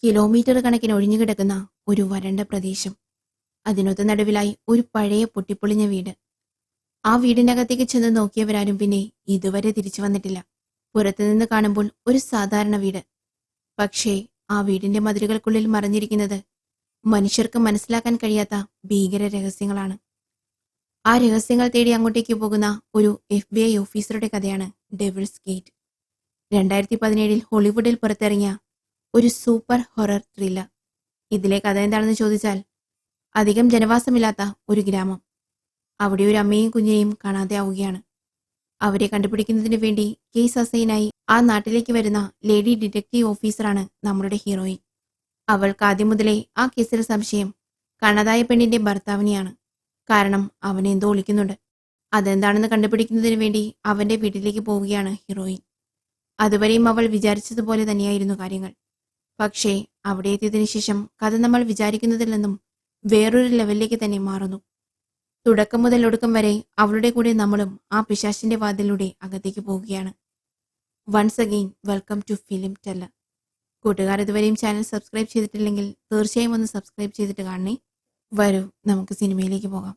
Kilometre കണക്കിന് ഒഴിഞ്ഞുകിടക്കുന്ന ഒരു വരണ്ട പ്രദേശം. അതിനൊത്ത നടുവിലായി ഒരു പഴയ പൊട്ടിപ്പൊളിഞ്ഞ വീട്. ആ വീടിനകത്തേക്ക് ചെന്ന് നോക്കിയവരാരും പിന്നെ ഇതുവരെ തിരിച്ചു വന്നിട്ടില്ല. പുറത്തുനിന്ന് കാണുമ്പോൾ ഒരു സാധാരണ വീട്. പക്ഷേ ആ വീടിന്റെ മതിലുകൾക്കുള്ളിൽ മറഞ്ഞിരിക്കുന്നത് മനുഷ്യർക്ക് മനസ്സിലാക്കാൻ കഴിയാത്ത ഭീകര രഹസ്യങ്ങളാണ്. ആ രഹസ്യങ്ങൾ തേടി അങ്ങോട്ടേക്ക് പോകുന്ന ഒരു FBI ഓഫീസറുടെ കഥയാണ് ഡെവിൾസ് ഗേറ്റ്. 2017 ഹോളിവുഡിൽ പുറത്തിറങ്ങിയ ഒരു സൂപ്പർ ഹൊറർ ത്രില്ലർ. ഇതിലെ കഥ എന്താണെന്ന് ചോദിച്ചാൽ, അധികം ജനവാസമില്ലാത്ത ഒരു ഗ്രാമം. അവിടെ ഒരു അമ്മയും കുഞ്ഞിനെയും കാണാതെ ആവുകയാണ്. അവരെ കണ്ടുപിടിക്കുന്നതിന് വേണ്ടി കേസ് അസൈനായി ആ നാട്ടിലേക്ക് വരുന്ന ലേഡി ഡിറ്റക്റ്റീവ് ഓഫീസറാണ് നമ്മുടെ ഹീറോയിൻ. അവൾക്ക് ആദ്യം മുതലേ ആ കേസിൽ സംശയം കാണാതായ പെണ്ണിന്റെ ഭർത്താവിനെയാണ്. കാരണം അവൻ എന്തോ ഒളിക്കുന്നുണ്ട്. അതെന്താണെന്ന് കണ്ടുപിടിക്കുന്നതിന് വേണ്ടി അവന്റെ വീട്ടിലേക്ക് പോവുകയാണ് ഹീറോയിൻ. അതുവരെയും അവൾ വിചാരിച്ചതുപോലെ തന്നെയായിരുന്നു കാര്യങ്ങൾ. പക്ഷേ അവിടെ എത്തിയതിനു ശേഷം കഥ നമ്മൾ വിചാരിക്കുന്നതിൽ നിന്നും വേറൊരു ലെവലിലേക്ക് തന്നെ മാറുന്നു. തുടക്കം മുതൽ ഒടുക്കം വരെ അവളുടെ കൂടെ നമ്മളും ആ പിശാചിന്റെ വാതിലൂടെ അകത്തേക്ക് പോവുകയാണ്. Once again welcome to Film Teller. കൂട്ടുകാർ ഇതുവരെയും ചാനൽ സബ്സ്ക്രൈബ് ചെയ്തിട്ടില്ലെങ്കിൽ തീർച്ചയായും ഒന്ന് സബ്സ്ക്രൈബ് ചെയ്തിട്ട് കാണണേ. വരൂ, നമുക്ക് സിനിമയിലേക്ക് പോകാം.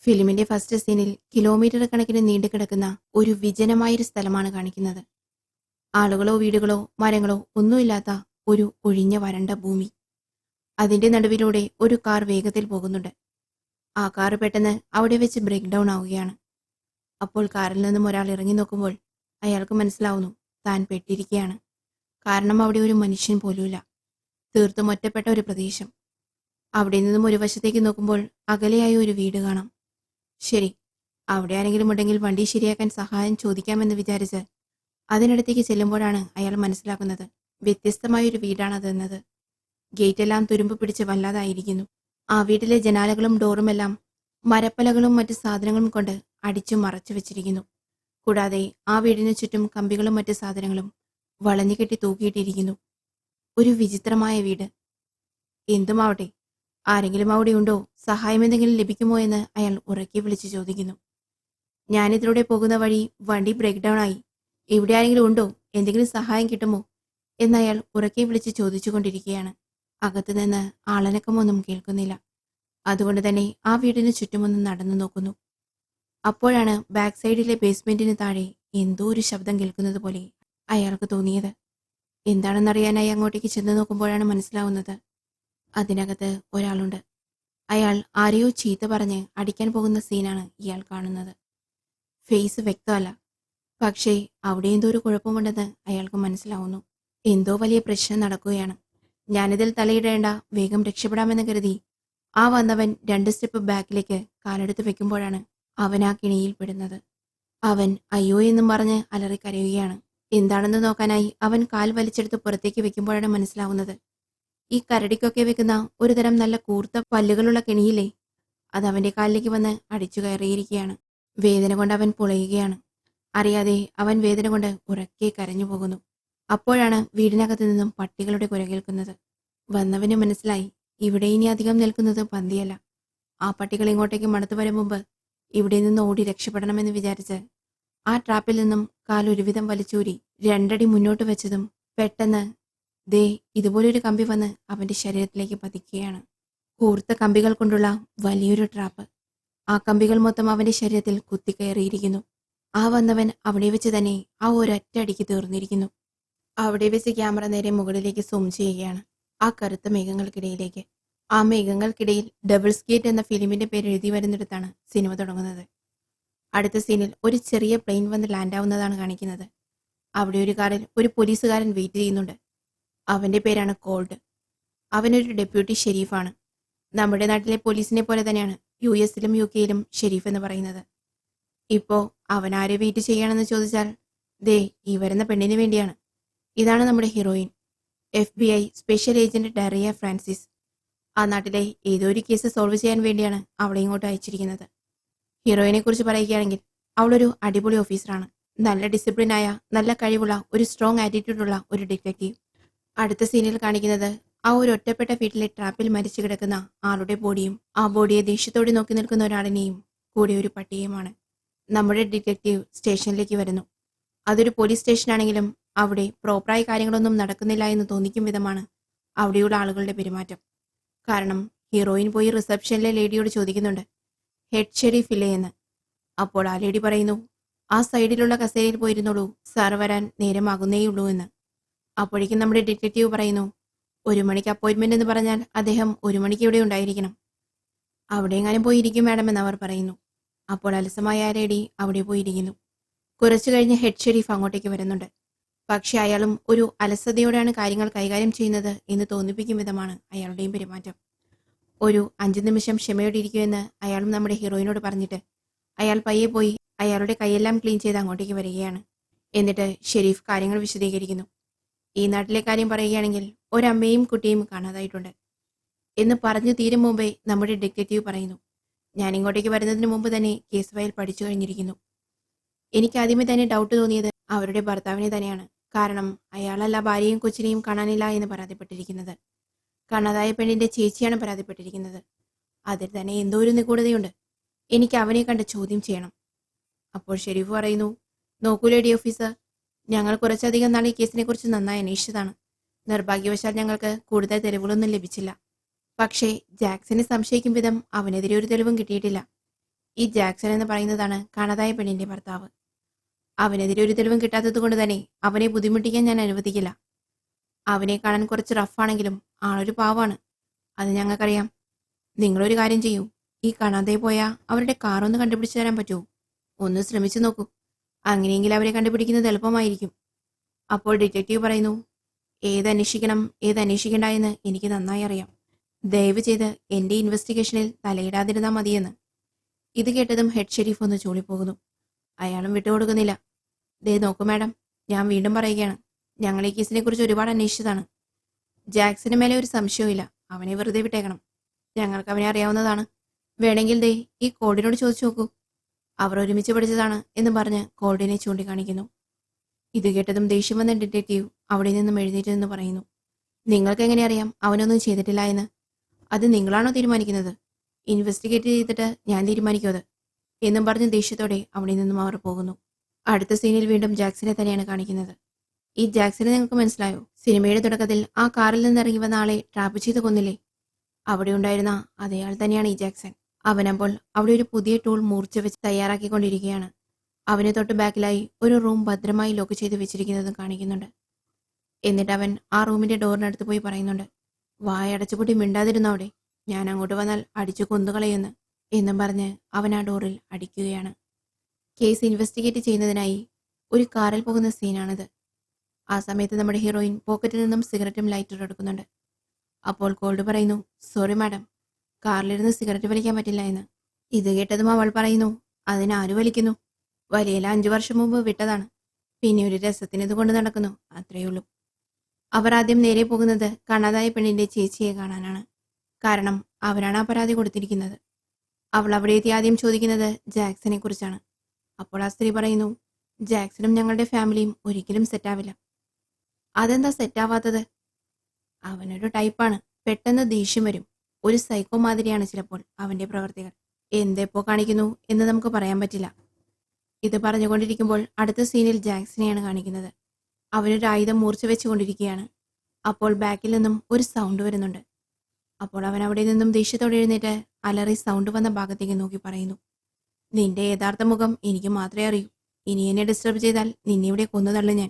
ഫിലിമിന്റെ ഫസ്റ്റ് സീനിൽ കിലോമീറ്റർ കണക്കിന് നീണ്ടു കിടക്കുന്ന ഒരു വിജനമായൊരു സ്ഥലമാണ് കാണിക്കുന്നത്. ആളുകളോ വീടുകളോ മരങ്ങളോ ഒന്നുമില്ലാത്ത ഒരു ഒഴിഞ്ഞ വരണ്ട ഭൂമി. അതിന്റെ നടുവിലൂടെ ഒരു കാർ വേഗത്തിൽ പോകുന്നുണ്ട്. ആ കാർ പെട്ടെന്ന് അവിടെ വെച്ച് ബ്രേക്ക് ഡൗൺ ആവുകയാണ്. അപ്പോൾ കാറിൽ നിന്നും ഒരാൾ ഇറങ്ങി നോക്കുമ്പോൾ അയാൾക്ക് മനസ്സിലാവുന്നു താൻ പെട്ടിരിക്കുകയാണ്. കാരണം അവിടെ ഒരു മനുഷ്യൻ പോലുമില്ല. തീർത്തും ഒറ്റപ്പെട്ട ഒരു പ്രദേശം. അവിടെ നിന്നും ഒരു വശത്തേക്ക് നോക്കുമ്പോൾ അകലെയായ ഒരു വീട് കാണാം. ശരി, അവിടെ ആരെങ്കിലും ഉണ്ടെങ്കിൽ വണ്ടി ശരിയാക്കാൻ സഹായം ചോദിക്കാമെന്ന് വിചാരിച്ച് അതിനടുത്തേക്ക് ചെല്ലുമ്പോഴാണ് അയാൾ മനസ്സിലാക്കുന്നത് വ്യത്യസ്തമായൊരു വീടാണതെന്നത്. ഗേറ്റെല്ലാം തുരുമ്പ് പിടിച്ച് വല്ലാതായിരിക്കുന്നു. ആ വീട്ടിലെ ജനാലകളും ഡോറുമെല്ലാം മരപ്പലകളും മറ്റു സാധനങ്ങളും കൊണ്ട് അടിച്ചു മറച്ചു വെച്ചിരിക്കുന്നു. കൂടാതെ ആ വീടിനു ചുറ്റും കമ്പികളും മറ്റു സാധനങ്ങളും വളഞ്ഞുകെട്ടി തൂക്കിയിട്ടിരിക്കുന്നു. ഒരു വിചിത്രമായ വീട്. എന്തുമാവട്ടെ, ആരെങ്കിലും അവിടെ ഉണ്ടോ, സഹായം എന്തെങ്കിലും ലഭിക്കുമോ എന്ന് അയാൾ ഉറക്കെ വിളിച്ചു ചോദിക്കുന്നു. ഞാനിതിലൂടെ പോകുന്ന വഴി വണ്ടി ബ്രേക്ക് ഡൗൺ ആയി. ഇവിടെ ആരെങ്കിലും ഉണ്ടോ, എന്തെങ്കിലും സഹായം കിട്ടുമോ എന്നയാൾ ഉറക്കെ വിളിച്ച് ചോദിച്ചുകൊണ്ടിരിക്കുകയാണ്. അകത്തുനിന്ന് ആളനക്കമൊന്നും കേൾക്കുന്നില്ല. അതുകൊണ്ട് തന്നെ ആ വീടിന് ചുറ്റുമൊന്നും നടന്നു നോക്കുന്നു. അപ്പോഴാണ് ബാക്ക് സൈഡിലെ ബേസ്മെന്റിന് താഴെ എന്തോ ഒരു ശബ്ദം കേൾക്കുന്നത് പോലെ അയാൾക്ക് തോന്നിയത്. എന്താണെന്നറിയാനായി അങ്ങോട്ടേക്ക് ചെന്ന് നോക്കുമ്പോഴാണ് മനസ്സിലാവുന്നത് അതിനകത്ത് ഒരാളുണ്ട്. അയാൾ ആരെയോ ചീത്ത പറഞ്ഞ് അടിക്കാൻ പോകുന്ന സീനാണ് ഇയാൾ കാണുന്നത്. ഫേസ് വ്യക്തമല്ല, പക്ഷേ അവിടെ എന്തോ ഒരു കുഴപ്പമുണ്ടെന്ന് അയാൾക്ക് മനസ്സിലാവുന്നു. എന്തോ വലിയ പ്രശ്നം നടക്കുകയാണ്. ഞാനിതിൽ തലയിടേണ്ട, വേഗം രക്ഷപ്പെടാമെന്ന് കരുതി ആ വന്നവൻ 2 സ്റ്റെപ്പ് ബാക്കിലേക്ക് കാലെടുത്ത് വെക്കുമ്പോഴാണ് അവൻ ആ കിണിയിൽ പെടുന്നത്. അവൻ അയ്യോ എന്നും പറഞ്ഞ് അലറിക്കരയുകയാണ്. എന്താണെന്ന് നോക്കാനായി അവൻ കാൽ വലിച്ചെടുത്ത് പുറത്തേക്ക് വെക്കുമ്പോഴാണ് മനസ്സിലാവുന്നത് ഈ കരടിക്കൊക്കെ വെക്കുന്ന ഒരു തരം നല്ല കൂർത്ത പല്ലുകളുള്ള കെണിയില്ലേ, അത് അവന്റെ കാലിലേക്ക് വന്ന് അടിച്ചു കയറിയിരിക്കുകയാണ്. വേദന കൊണ്ട് അവൻ പുളയുകയാണ്. അറിയാതെ അവൻ വേദന കൊണ്ട് ഉറക്കെ കരഞ്ഞു പോകുന്നു. അപ്പോഴാണ് വീടിനകത്തു നിന്നും പട്ടികളുടെ കുര കേൾക്കുന്നത്. വന്നവന് മനസ്സിലായി ഇവിടെ ഇനി അധികം നിൽക്കുന്നത് പന്തിയല്ല. ആ പട്ടികൾ ഇങ്ങോട്ടേക്ക് മണത്തു വരും മുമ്പ് ഇവിടെ നിന്ന് ഓടി രക്ഷപ്പെടണമെന്ന് വിചാരിച്ച് ആ ട്രാപ്പിൽ നിന്നും കാലൊരുവിധം വലിച്ചൂരി 2 അടി മുന്നോട്ട് വെച്ചതും പെട്ടെന്ന് ദേ ഇതുപോലൊരു കമ്പി വന്ന് അവന്റെ ശരീരത്തിലേക്ക് പതിക്കുകയാണ്. കൂർത്ത കമ്പികൾ കൊണ്ടുള്ള വലിയൊരു ട്രാപ്പ്. ആ കമ്പികൾ മൊത്തം അവന്റെ ശരീരത്തിൽ കുത്തിക്കയറിയിരിക്കുന്നു. ആ വന്നവൻ അവിടെ വെച്ച് തന്നെ ആ ഒരൊറ്റ അടിക്ക് തീർന്നിരിക്കുന്നു. അവിടെ വെച്ച് ക്യാമറ നേരെ മുകളിലേക്ക് സൂം ചെയ്യുകയാണ്, ആ കറുത്ത മേഘങ്ങൾക്കിടയിലേക്ക്. ആ മേഘങ്ങൾക്കിടയിൽ ഡെവിൾസ് ഗേറ്റ് എന്ന ഫിലിമിന്റെ പേര് എഴുതി വരുന്നിടത്താണ് സിനിമ തുടങ്ങുന്നത്. അടുത്ത സീനിൽ ഒരു ചെറിയ പ്ലെയിൻ വന്ന് ലാൻഡ് ആവുന്നതാണ് കാണിക്കുന്നത്. അവിടെ ഒരു കാറിൽ ഒരു പോലീസുകാരൻ വെയിറ്റ് ചെയ്യുന്നുണ്ട്. അവന്റെ പേരാണ് കോൾഡ്. അവനൊരു ഡെപ്യൂട്ടി ഷെരീഫാണ്. നമ്മുടെ നാട്ടിലെ പോലീസിനെ പോലെ തന്നെയാണ് US ലും UK ലും ഷെരീഫ് എന്ന് പറയുന്നത്. ഇപ്പോ അവൻ ആരെ വെയിറ്റ് ചെയ്യണമെന്ന് ചോദിച്ചാൽ ദേ ഈ വരുന്ന പെണ്ണിന് വേണ്ടിയാണ്. ഇതാണ് നമ്മുടെ heroine, FBI special agent Daria Francis. ആ നാട്ടിലെ ഏതോ ഒരു കേസ് സോൾവ് ചെയ്യാൻ വേണ്ടിയാണ് അവളെ ഇങ്ങോട്ട് അയച്ചിരിക്കുന്നത്. ഹീറോയിനെ കുറിച്ച് പറയുകയാണെങ്കിൽ അവളൊരു അടിപൊളി ഓഫീസറാണ്. നല്ല ഡിസിപ്ലിനായ, നല്ല കഴിവുള്ള, ഒരു സ്ട്രോങ് ആറ്റിറ്റ്യൂഡുള്ള ഒരു ഡിറ്റക്റ്റീവ്. അടുത്ത സീനിൽ കാണിക്കുന്നത് ആ ഒരു ഒറ്റപ്പെട്ട വീട്ടിലെ ട്രാപ്പിൽ മരിച്ചു കിടക്കുന്ന ആളുടെ ബോഡിയും ആ ബോഡിയെ ദേഷ്യത്തോടെ നോക്കി നിൽക്കുന്ന ഒരാളിനെയും കൂടെ ഒരു പട്ടിയുമാണ്. നമ്മുടെ ഡിറ്റക്റ്റീവ് സ്റ്റേഷനിലേക്ക് വരുന്നു. അതൊരു പോലീസ് സ്റ്റേഷനാണെങ്കിലും അവിടെ പ്രോപ്പറായി കാര്യങ്ങളൊന്നും നടക്കുന്നില്ല എന്ന് തോന്നിക്കും വിധമാണ് അവിടെയുള്ള ആളുകളുടെ പെരുമാറ്റം. കാരണം ഹീറോയിൻ പോയി റിസപ്ഷനിലെ ലേഡിയോട് ചോദിക്കുന്നുണ്ട്, ഹെഡ് ഷെരീഫ് ഇല്ലേ എന്ന്. അപ്പോൾ ആ ലേഡി പറയുന്നു, ആ സൈഡിലുള്ള കസേരയിൽ പോയിരുന്നുള്ളൂ, സാർ വരാൻ നേരമാകുന്നേയുള്ളൂ എന്ന്. അപ്പോഴേക്കും നമ്മുടെ ഡിറ്റക്റ്റീവ് പറയുന്നു, 1 മണിക്ക് അപ്പോയിന്റ്മെന്റ് എന്ന് പറഞ്ഞാൽ അദ്ദേഹം 1 മണിക്ക് ഇവിടെ ഉണ്ടായിരിക്കണം. അവിടെ എങ്ങാനും പോയിരിക്കും മാഡം എന്ന് അവർ പറയുന്നു. അപ്പോൾ അലസമായ ആ ലേഡി അവിടെ പോയിരിക്കുന്നു. കുറച്ചു കഴിഞ്ഞ് ഹെഡ് ഷെരീഫ് അങ്ങോട്ടേക്ക് വരുന്നുണ്ട്. പക്ഷെ അയാളും ഒരു അലസതയോടെയാണ് കാര്യങ്ങൾ കൈകാര്യം ചെയ്യുന്നത് എന്ന് തോന്നിപ്പിക്കും വിധമാണ് അയാളുടെയും പെരുമാറ്റം. ഒരു 5 നിമിഷം ക്ഷമയോടെ ഇരിക്കുമെന്ന് അയാളും നമ്മുടെ ഹീറോയിനോട് പറഞ്ഞിട്ട് അയാൾ പയ്യെ പോയി അയാളുടെ കൈയെല്ലാം ക്ലീൻ ചെയ്ത് അങ്ങോട്ടേക്ക് വരികയാണ്. എന്നിട്ട് ഷെരീഫ് കാര്യങ്ങൾ വിശദീകരിക്കുന്നു. ഈ നാട്ടിലെ കാര്യം പറയുകയാണെങ്കിൽ ഒരമ്മയും കുട്ടിയും കാണാതായിട്ടുണ്ട് എന്ന് പറഞ്ഞു തീരും മുമ്പേ നമ്മുടെ ഡിറ്റക്റ്റീവ് പറയുന്നു, ഞാൻ ഇങ്ങോട്ടേക്ക് വരുന്നതിന് മുമ്പ് തന്നെ കേസ് ഫയൽ പഠിച്ചു കഴിഞ്ഞിരിക്കുന്നു. എനിക്ക് ആദ്യമേ തന്നെ ഡൗട്ട് തോന്നിയത് അവരുടെ ഭർത്താവിനെ തന്നെയാണ്. കാരണം അയാളല്ല ഭാര്യയും കൊച്ചിനെയും കാണാനില്ല എന്ന് പരാതിപ്പെട്ടിരിക്കുന്നത്. കാണാതായ പെണ്ണിന്റെ ചേച്ചിയാണ് പരാതിപ്പെട്ടിരിക്കുന്നത്. അതിൽ തന്നെ എന്തോ ഒരു നിഗൂഢതയുണ്ട്. എനിക്ക് അവനെ കണ്ട് ചോദ്യം ചെയ്യണം. അപ്പോൾ ഷെരീഫ് പറയുന്നു, നോക്കൂ ലേഡി ഓഫീസർ, ഞങ്ങൾ കുറച്ചധികം നാൾ ഈ കേസിനെ കുറിച്ച് നന്നായി അന്വേഷിച്ചതാണ്. നിർഭാഗ്യവശാൽ ഞങ്ങൾക്ക് കൂടുതൽ തെളിവുകളൊന്നും ലഭിച്ചില്ല. പക്ഷേ ജാക്സനെ സംശയിക്കും വിധം അവനെതിരെ ഒരു തെളിവും കിട്ടിയിട്ടില്ല. ഈ ജാക്സൺ എന്ന് പറയുന്നതാണ് കാണാതായ പെണ്ണിന്റെ ഭർത്താവ്. അവനെതിരെ ഒരു തെളിവും കിട്ടാത്തത് കൊണ്ട് തന്നെ അവനെ ബുദ്ധിമുട്ടിക്കാൻ ഞാൻ അനുവദിക്കില്ല. അവനെ കാണാൻ കുറച്ച് റഫാണെങ്കിലും ആളൊരു പാവാണ്, അത് ഞങ്ങൾക്കറിയാം. നിങ്ങളൊരു കാര്യം ചെയ്യൂ, ഈ കാണാതെ പോയ അവരുടെ കാറൊന്ന് കണ്ടുപിടിച്ചു തരാൻ പറ്റുമോ? ഒന്ന് ശ്രമിച്ചു നോക്കൂ. അങ്ങനെയെങ്കിൽ അവരെ കണ്ടുപിടിക്കുന്നത് എളുപ്പമായിരിക്കും. അപ്പോൾ ഡിറ്റക്റ്റീവ് പറയുന്നു, ഏത് അന്വേഷിക്കണ്ട എന്ന് എനിക്ക് നന്നായി അറിയാം. ദയവ് ചെയ്ത് എൻ്റെ ഇൻവെസ്റ്റിഗേഷനിൽ തലയിടാതിരുന്നാൽ മതിയെന്ന്. ഇത് കേട്ടതും ഹെഡ് ഷെരീഫ് ഒന്ന് ചൂളിപ്പോകുന്നു. അയാളും വിട്ടുകൊടുക്കുന്നില്ല. ദേ നോക്കൂ മാഡം, ഞാൻ വീണ്ടും പറയുകയാണ്, ഞങ്ങൾ ഈ കേസിനെ കുറിച്ച് ഒരുപാട് അന്വേഷിച്ചതാണ്. ജാക്സന് മേലെ ഒരു സംശയവുമില്ല. അവനെ വെറുതെ വിട്ടേക്കണം. ഞങ്ങൾക്ക് അവനെ അറിയാവുന്നതാണ്. വേണമെങ്കിൽ ദേ ഈ കോഡിനോട് ചോദിച്ചു നോക്കൂ. അവർ ഒരുമിച്ച് പഠിച്ചതാണ് എന്ന് പറഞ്ഞ് കോഡിനെ ചൂണ്ടിക്കാണിക്കുന്നു. ഇത് കേട്ടതും ദേഷ്യം വന്ന ഡിറ്റക്റ്റീവ് അവിടെ നിന്നും എഴുന്നേറ്റ് നിന്ന് പറയുന്നു, നിങ്ങൾക്ക് എങ്ങനെ അറിയാം അവനൊന്നും ചെയ്തിട്ടില്ല എന്ന്? അത് നിങ്ങളാണോ തീരുമാനിക്കുന്നത്? ഇൻവെസ്റ്റിഗേറ്റ് ചെയ്തിട്ട് ഞാൻ തീരുമാനിക്കും അത് എന്നും പറഞ്ഞ് ദേഷ്യത്തോടെ അവിടെ നിന്നും അവർ പോകുന്നു. അടുത്ത സീനിൽ വീണ്ടും ജാക്സനെ തന്നെയാണ് കാണിക്കുന്നത്. ഈ ജാക്സനെ നിങ്ങൾക്ക് മനസ്സിലായോ? സിനിമയുടെ തുടക്കത്തിൽ ആ കാറിൽ നിന്ന് ഇറങ്ങി വന്ന ആളെ ട്രാപ്പ് ചെയ്ത് കൊന്നില്ലേ? അവിടെ ഉണ്ടായിരുന്ന അതേയാൾ തന്നെയാണ് ഈ ജാക്സൺ. അവനപ്പോൾ അവിടെ ഒരു പുതിയ ടൂൾ മൂർച്ച വെച്ച് തയ്യാറാക്കിക്കൊണ്ടിരിക്കുകയാണ്. അവന് തൊട്ട് ബാക്കിലായി ഒരു റൂം ഭദ്രമായി ലോക്ക് ചെയ്ത് വെച്ചിരിക്കുന്നതും കാണിക്കുന്നുണ്ട്. എന്നിട്ട് അവൻ ആ റൂമിന്റെ ഡോറിനടുത്ത് പോയി പറയുന്നുണ്ട്, വായടച്ചുപൂട്ടി മിണ്ടാതിരുന്നോ അവിടെ, ഞാൻ അങ്ങോട്ട് വന്നാൽ അടിച്ചു കൊന്നുകളയെന്ന് എന്നും പറഞ്ഞ് അവൻ ആ ഡോറിൽ അടിക്കുകയാണ്. കേസ് ഇൻവെസ്റ്റിഗേറ്റ് ചെയ്യുന്നതിനായി ഒരു കാറിൽ പോകുന്ന സീനാണിത്. ആ സമയത്ത് നമ്മുടെ ഹീറോയിൻ പോക്കറ്റിൽ നിന്നും സിഗരറ്റും ലൈറ്ററും എടുക്കുന്നുണ്ട്. അപ്പോൾ കോൾഡ് പറയുന്നു, സോറി മാഡം, കാറിലിരുന്ന് സിഗരറ്റ് വലിക്കാൻ പറ്റില്ല എന്ന്. ഇത് കേട്ടതും അവൾ പറയുന്നു, അതിനാര് വലിക്കുന്നു? വലിയല 5 വർഷം മുമ്പ് വിട്ടതാണ്. പിന്നെ ഒരു രസത്തിന് ഇത് കൊണ്ട് നടക്കുന്നു, അത്രയുള്ളൂ. അവർ ആദ്യം നേരെ പോകുന്നത് കാണാതായ പെണ്ണിന്റെ ചേച്ചിയെ കാണാനാണ്. കാരണം അവരാണ് ആ പരാതി കൊടുത്തിരിക്കുന്നത്. അവൾ അവിടെ എത്തി ആദ്യം ചോദിക്കുന്നത് ജാക്സനെ കുറിച്ചാണ്. അപ്പോൾ ആ സ്ത്രീ പറയുന്നു, ജാക്സണും ഞങ്ങളുടെ ഫാമിലിയും ഒരിക്കലും സെറ്റാവില്ല. അതെന്താ സെറ്റാവാത്തത്? അവനൊരു ടൈപ്പാണ്, പെട്ടെന്ന് ദേഷ്യം വരും. ഒരു സൈക്കോ മാതിരിയാണ് ചിലപ്പോൾ അവന്റെ പ്രവർത്തികൾ. എന്തെപ്പോ കാണിക്കുന്നു എന്ന് നമുക്ക് പറയാൻ പറ്റില്ല. ഇത് പറഞ്ഞുകൊണ്ടിരിക്കുമ്പോൾ അടുത്ത സീനിൽ ജാക്സനെയാണ് കാണിക്കുന്നത്. അവനൊരു ആയുധം മൂർച്ച വെച്ചുകൊണ്ടിരിക്കുകയാണ്. അപ്പോൾ ബാക്കിൽ നിന്നും ഒരു സൗണ്ട് വരുന്നുണ്ട്. അപ്പോൾ അവൻ അവിടെ നിന്നും ദേഷ്യത്തോടെ എഴുന്നേറ്റ് അലറി സൗണ്ട് വന്ന ഭാഗത്തേക്ക് നോക്കി പറയുന്നു, നിന്റെ യഥാർത്ഥ മുഖം എനിക്ക് മാത്രമേ അറിയൂ. ഇനി എന്നെ ഡിസ്റ്റർബ് ചെയ്താൽ നിന്നെ ഇവിടെ കൊന്നു തള്ളു ഞാൻ.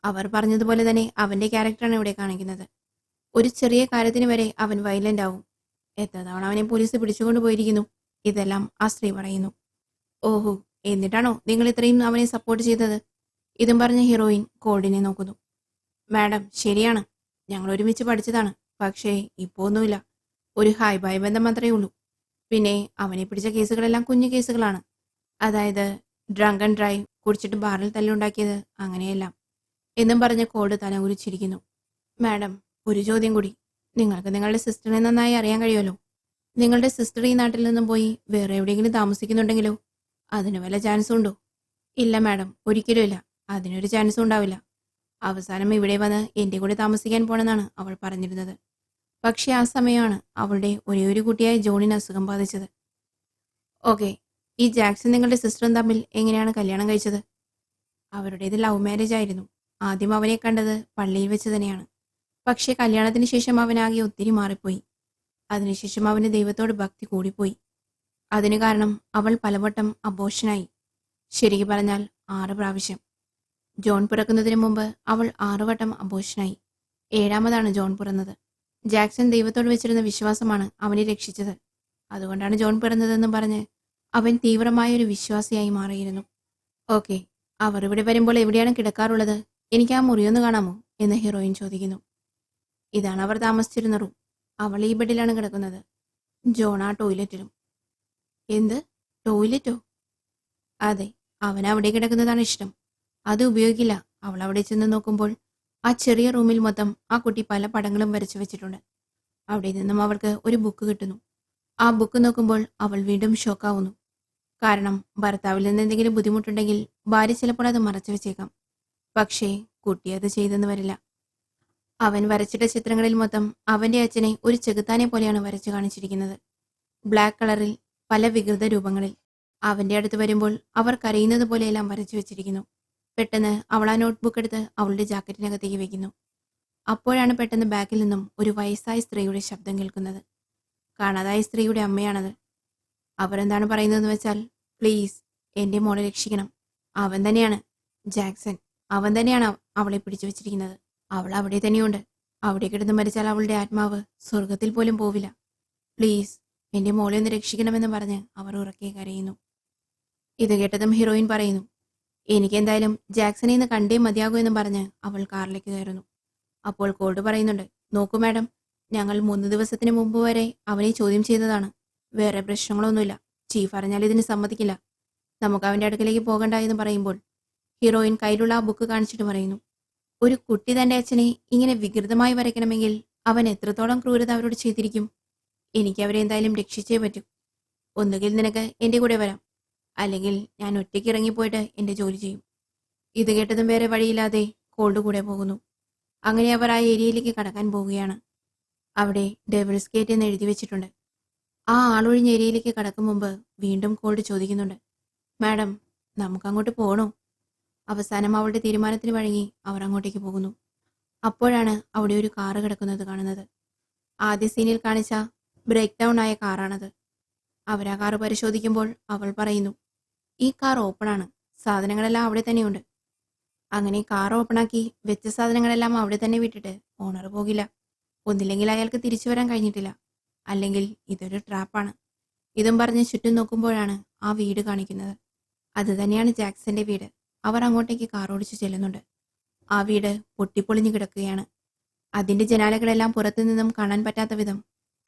അവർ പറഞ്ഞതുപോലെ തന്നെ അവന്റെ ക്യാരക്ടറാണ് ഇവിടെ കാണിക്കുന്നത്. ഒരു ചെറിയ കാര്യത്തിന് വരെ അവൻ വയലന്റ് ആവും. എത്ര തവണ അവനെ പോലീസ് പിടിച്ചുകൊണ്ട് പോയിരിക്കുന്നു. ഇതെല്ലാം ആ സ്ത്രീ പറയുന്നു. ഓഹോ, എന്നിട്ടാണോ നിങ്ങൾ ഇത്രയും അവനെ സപ്പോർട്ട് ചെയ്തത്? ഇതും പറഞ്ഞ ഹീറോയിൻ കോൾഡിനെ നോക്കുന്നു. മാഡം, ശരിയാണ്, ഞങ്ങൾ ഒരുമിച്ച് പഠിച്ചതാണ്. പക്ഷേ ഇപ്പോൾ ഒന്നുമില്ല. ഒരു ഹായ് ബായ് ബന്ധം മാത്രമേ ഉള്ളൂ. പിന്നെ അവനെ പിടിച്ച കേസുകളെല്ലാം കുഞ്ഞു കേസുകളാണ്. അതായത് ഡ്രങ്ക് ആൻഡ് ഡ്രൈവ്, കുടിച്ചിട്ട് ബാറിൽ തല്ലുണ്ടാക്കിയത്, അങ്ങനെയെല്ലാം എന്നും പറഞ്ഞ് കോൾഡ് തല ഉരിച്ചിരിക്കുന്നു. മാഡം, ഒരു ചോദ്യം കൂടി. നിങ്ങൾക്ക് നിങ്ങളുടെ സിസ്റ്ററിനെ നന്നായി അറിയാൻ കഴിയുമല്ലോ. നിങ്ങളുടെ സിസ്റ്റർ ഈ നാട്ടിൽ നിന്നും പോയി വേറെ എവിടെയെങ്കിലും താമസിക്കുന്നുണ്ടെങ്കിലോ? അതിന് വല്ല ചാൻസും ഉണ്ടോ? ഇല്ല മാഡം, ഒരിക്കലും ഇല്ല. അതിനൊരു ചാൻസും ഉണ്ടാവില്ല. അവസാനം ഇവിടെ വന്ന് എൻ്റെ കൂടെ താമസിക്കാൻ പോണെന്നാണ് അവൾ പറഞ്ഞിരുന്നത്. പക്ഷെ ആ സമയമാണ് അവളുടെ ഒരേ ഒരു കുട്ടിയായ ജോണിന് അസുഖം ബാധിച്ചത്. ഓക്കെ, ഈ ജാക്സൺ നിങ്ങളുടെ സിസ്റ്ററും തമ്മിൽ എങ്ങനെയാണ് കല്യാണം കഴിച്ചത്? അവരുടേത് ലവ് മാരേജ് ആയിരുന്നു. ആദ്യം അവനെ കണ്ടത് പള്ളിയിൽ വെച്ച് തന്നെയാണ്. പക്ഷേ കല്യാണത്തിന് ശേഷം അവനാകെ ഒത്തിരി മാറിപ്പോയി. അതിനുശേഷം അവന് ദൈവത്തോട് ഭക്തി കൂടിപ്പോയി. അതിന് കാരണം അവൾ പലവട്ടം അബോഷനായി. ശരിക്കു പറഞ്ഞാൽ 6 പ്രാവശ്യം. ജോൺ പിറക്കുന്നതിന് മുമ്പ് അവൾ 6 വട്ടം അബോഷനായി. 7ാമതാണ് ജോൺ പിറന്നത്. ജാക്സൺ ദൈവത്തോട് വെച്ചിരുന്ന വിശ്വാസമാണ് അവനെ രക്ഷിച്ചത്. അതുകൊണ്ടാണ് ജോൺ പിറന്നതെന്നും പറഞ്ഞ് അവൻ തീവ്രമായൊരു വിശ്വാസിയായി മാറിയിരുന്നു. ഓക്കെ, അവർ ഇവിടെ വരുമ്പോൾ എവിടെയാണ് കിടക്കാറുള്ളത്? എനിക്ക് ആ മുറിയൊന്ന് കാണാമോ എന്ന് ഹീറോയിൻ ചോദിക്കുന്നു. ഇതാണ് അവർ താമസിച്ചിരുന്ന റൂം. അവൾ ഈ ബെഡിലാണ് കിടക്കുന്നത്. ജോൺ ആ ടോയ്ലറ്റിലും. എന്ത്, ടോയ്ലറ്റോ? അതെ, അവൻ അവിടെ കിടക്കുന്നതാണ് ഇഷ്ടം. അത് ഉപയോഗിക്കില്ല. അവൾ അവിടെ ചെന്ന് നോക്കുമ്പോൾ ആ ചെറിയ റൂമിൽ മൊത്തം ആ കുട്ടി പല പടങ്ങളും വരച്ചു വെച്ചിട്ടുണ്ട്. അവിടെ നിന്നും അവൾക്ക് ഒരു ബുക്ക് കിട്ടുന്നു. ആ ബുക്ക് നോക്കുമ്പോൾ അവൾ വീണ്ടും ഷോക്കാവുന്നു. കാരണം ഭർത്താവിൽ നിന്ന് എന്തെങ്കിലും ബുദ്ധിമുട്ടുണ്ടെങ്കിൽ ഭാര്യ ചിലപ്പോൾ അത് മറച്ചു വെച്ചേക്കാം. പക്ഷേ കുട്ടി അത് ചെയ്തെന്ന് വരില്ല. അവൻ വരച്ചിട്ട ചിത്രങ്ങളിൽ മൊത്തം അവന്റെ അച്ഛനെ ഒരു ചെകുത്താനെ പോലെയാണ് വരച്ചു കാണിച്ചിരിക്കുന്നത്. ബ്ലാക്ക് കളറിൽ പല വികൃത രൂപങ്ങളിൽ. അവന്റെ അടുത്ത് വരുമ്പോൾ അവർ കരയുന്നത് പോലെയെല്ലാം വരച്ചു വെച്ചിരിക്കുന്നു. പെട്ടെന്ന് അവൾ ആ നോട്ട്ബുക്ക് എടുത്ത് അവളുടെ ജാക്കറ്റിനകത്തേക്ക് വെക്കുന്നു. അപ്പോഴാണ് പെട്ടെന്ന് ബാക്കിൽ നിന്നും ഒരു വയസ്സായ സ്ത്രീയുടെ ശബ്ദം കേൾക്കുന്നത്. കാണാതായ സ്ത്രീയുടെ അമ്മയാണത്. അവരെന്താണ് പറയുന്നതെന്ന് വെച്ചാൽ, പ്ലീസ് എന്റെ മോളെ രക്ഷിക്കണം. അവൻ തന്നെയാണ് ജാക്സൺ. അവൻ തന്നെയാണ് അവളെ പിടിച്ചു വെച്ചിരിക്കുന്നത്. അവൾ അവിടെ തന്നെയുണ്ട്. അവിടെ കിടന്ന് മരിച്ചാൽ അവളുടെ ആത്മാവ് സ്വർഗത്തിൽ പോലും പോവില്ല. പ്ലീസ് എന്റെ മോളെ ഒന്ന് രക്ഷിക്കണമെന്ന് പറഞ്ഞ് അവർ ഉറക്കെ കരയുന്നു. ഇത് കേട്ടതും ഹീറോയിൻ പറയുന്നു, എനിക്ക് എന്തായാലും ജാക്സനെ ഇന്ന് കണ്ടേ മതിയാകൂ എന്നും പറഞ്ഞ് അവൾ കാറിലേക്ക് കയറുന്നു. അപ്പോൾ കോൾഡ് പറയുന്നുണ്ട്, നോക്കൂ മാഡം, ഞങ്ങൾ 3 ദിവസത്തിന് മുമ്പ് വരെ അവനെ ചോദ്യം ചെയ്തതാണ്. വേറെ പ്രശ്നങ്ങളൊന്നുമില്ല. ചീഫ് അറിഞ്ഞാൽ ഇതിന് സമ്മതിക്കില്ല. നമുക്ക് അവന്റെ അടുക്കലേക്ക് പോകണ്ട എന്ന് പറയുമ്പോൾ ഹീറോയിൻ കയ്യിലുള്ള ആ ബുക്ക് കാണിച്ചിട്ട് പറയുന്നു, ഒരു കുട്ടി തന്റെ അച്ഛനെ ഇങ്ങനെ വികൃതമായി വരയ്ക്കണമെങ്കിൽ അവൻ എത്രത്തോളം ക്രൂരത അവരോട് ചെയ്തിരിക്കും. എനിക്ക് അവരെ എന്തായാലും രക്ഷിച്ചേ പറ്റൂ. ഒന്നുകിൽ നിനക്ക് എന്റെ കൂടെ വരാം, അല്ലെങ്കിൽ ഞാൻ ഒറ്റയ്ക്ക് ഇറങ്ങിപ്പോയിട്ട് എന്റെ ജോലി ചെയ്യും. ഇത് കേട്ടതും വേറെ വഴിയില്ലാതെ കോൾഡ് കൂടെ പോകുന്നു. അങ്ങനെ അവർ ആ ഏരിയയിലേക്ക് കടക്കാൻ പോവുകയാണ്. അവിടെ ഡെവിൾസ് ഗേറ്റ് എന്ന് എഴുതി വെച്ചിട്ടുണ്ട്. ആ ആളൊഴിഞ്ഞ ഏരിയയിലേക്ക് കടക്കും മുമ്പ് വീണ്ടും കോൾഡ് ചോദിക്കുന്നുണ്ട്, മാഡം നമുക്ക് അങ്ങോട്ട് പോകണോ? അവസാനം അവളുടെ തീരുമാനത്തിന് വഴങ്ങി അവർ അങ്ങോട്ടേക്ക് പോകുന്നു. അപ്പോഴാണ് അവിടെ ഒരു കാറ് കിടക്കുന്നത് കാണുന്നത്. ആദ്യ സീനിൽ കാണിച്ച ബ്രേക്ക് ഡൗൺ ആയ കാറാണത്. അവരാ കാറ് പരിശോധിക്കുമ്പോൾ അവൾ പറയുന്നു, ഈ കാർ ഓപ്പണാണ്, സാധനങ്ങളെല്ലാം അവിടെ തന്നെയുണ്ട്. അങ്ങനെ കാർ ഓപ്പണാക്കി വെച്ച സാധനങ്ങളെല്ലാം അവിടെ തന്നെ വിട്ടിട്ട് ഓണർ പോകില്ല. ഒന്നില്ലെങ്കിൽ അയാൾക്ക് തിരിച്ചു വരാൻ കഴിഞ്ഞിട്ടില്ല, അല്ലെങ്കിൽ ഇതൊരു ട്രാപ്പാണ്. ഇതും പറഞ്ഞ് ചുറ്റും നോക്കുമ്പോഴാണ് ആ വീട് കാണിക്കുന്നത്. അത് തന്നെയാണ് ജാക്സന്റെ വീട്. അവർ അങ്ങോട്ടേക്ക് കാർ ഓടിച്ചു ചെല്ലുന്നുണ്ട്. ആ വീട് പൊട്ടിപ്പൊളിഞ്ഞു കിടക്കുകയാണ്. അതിന്റെ ജനാലകളെല്ലാം പുറത്തു നിന്നും കാണാൻ പറ്റാത്ത വിധം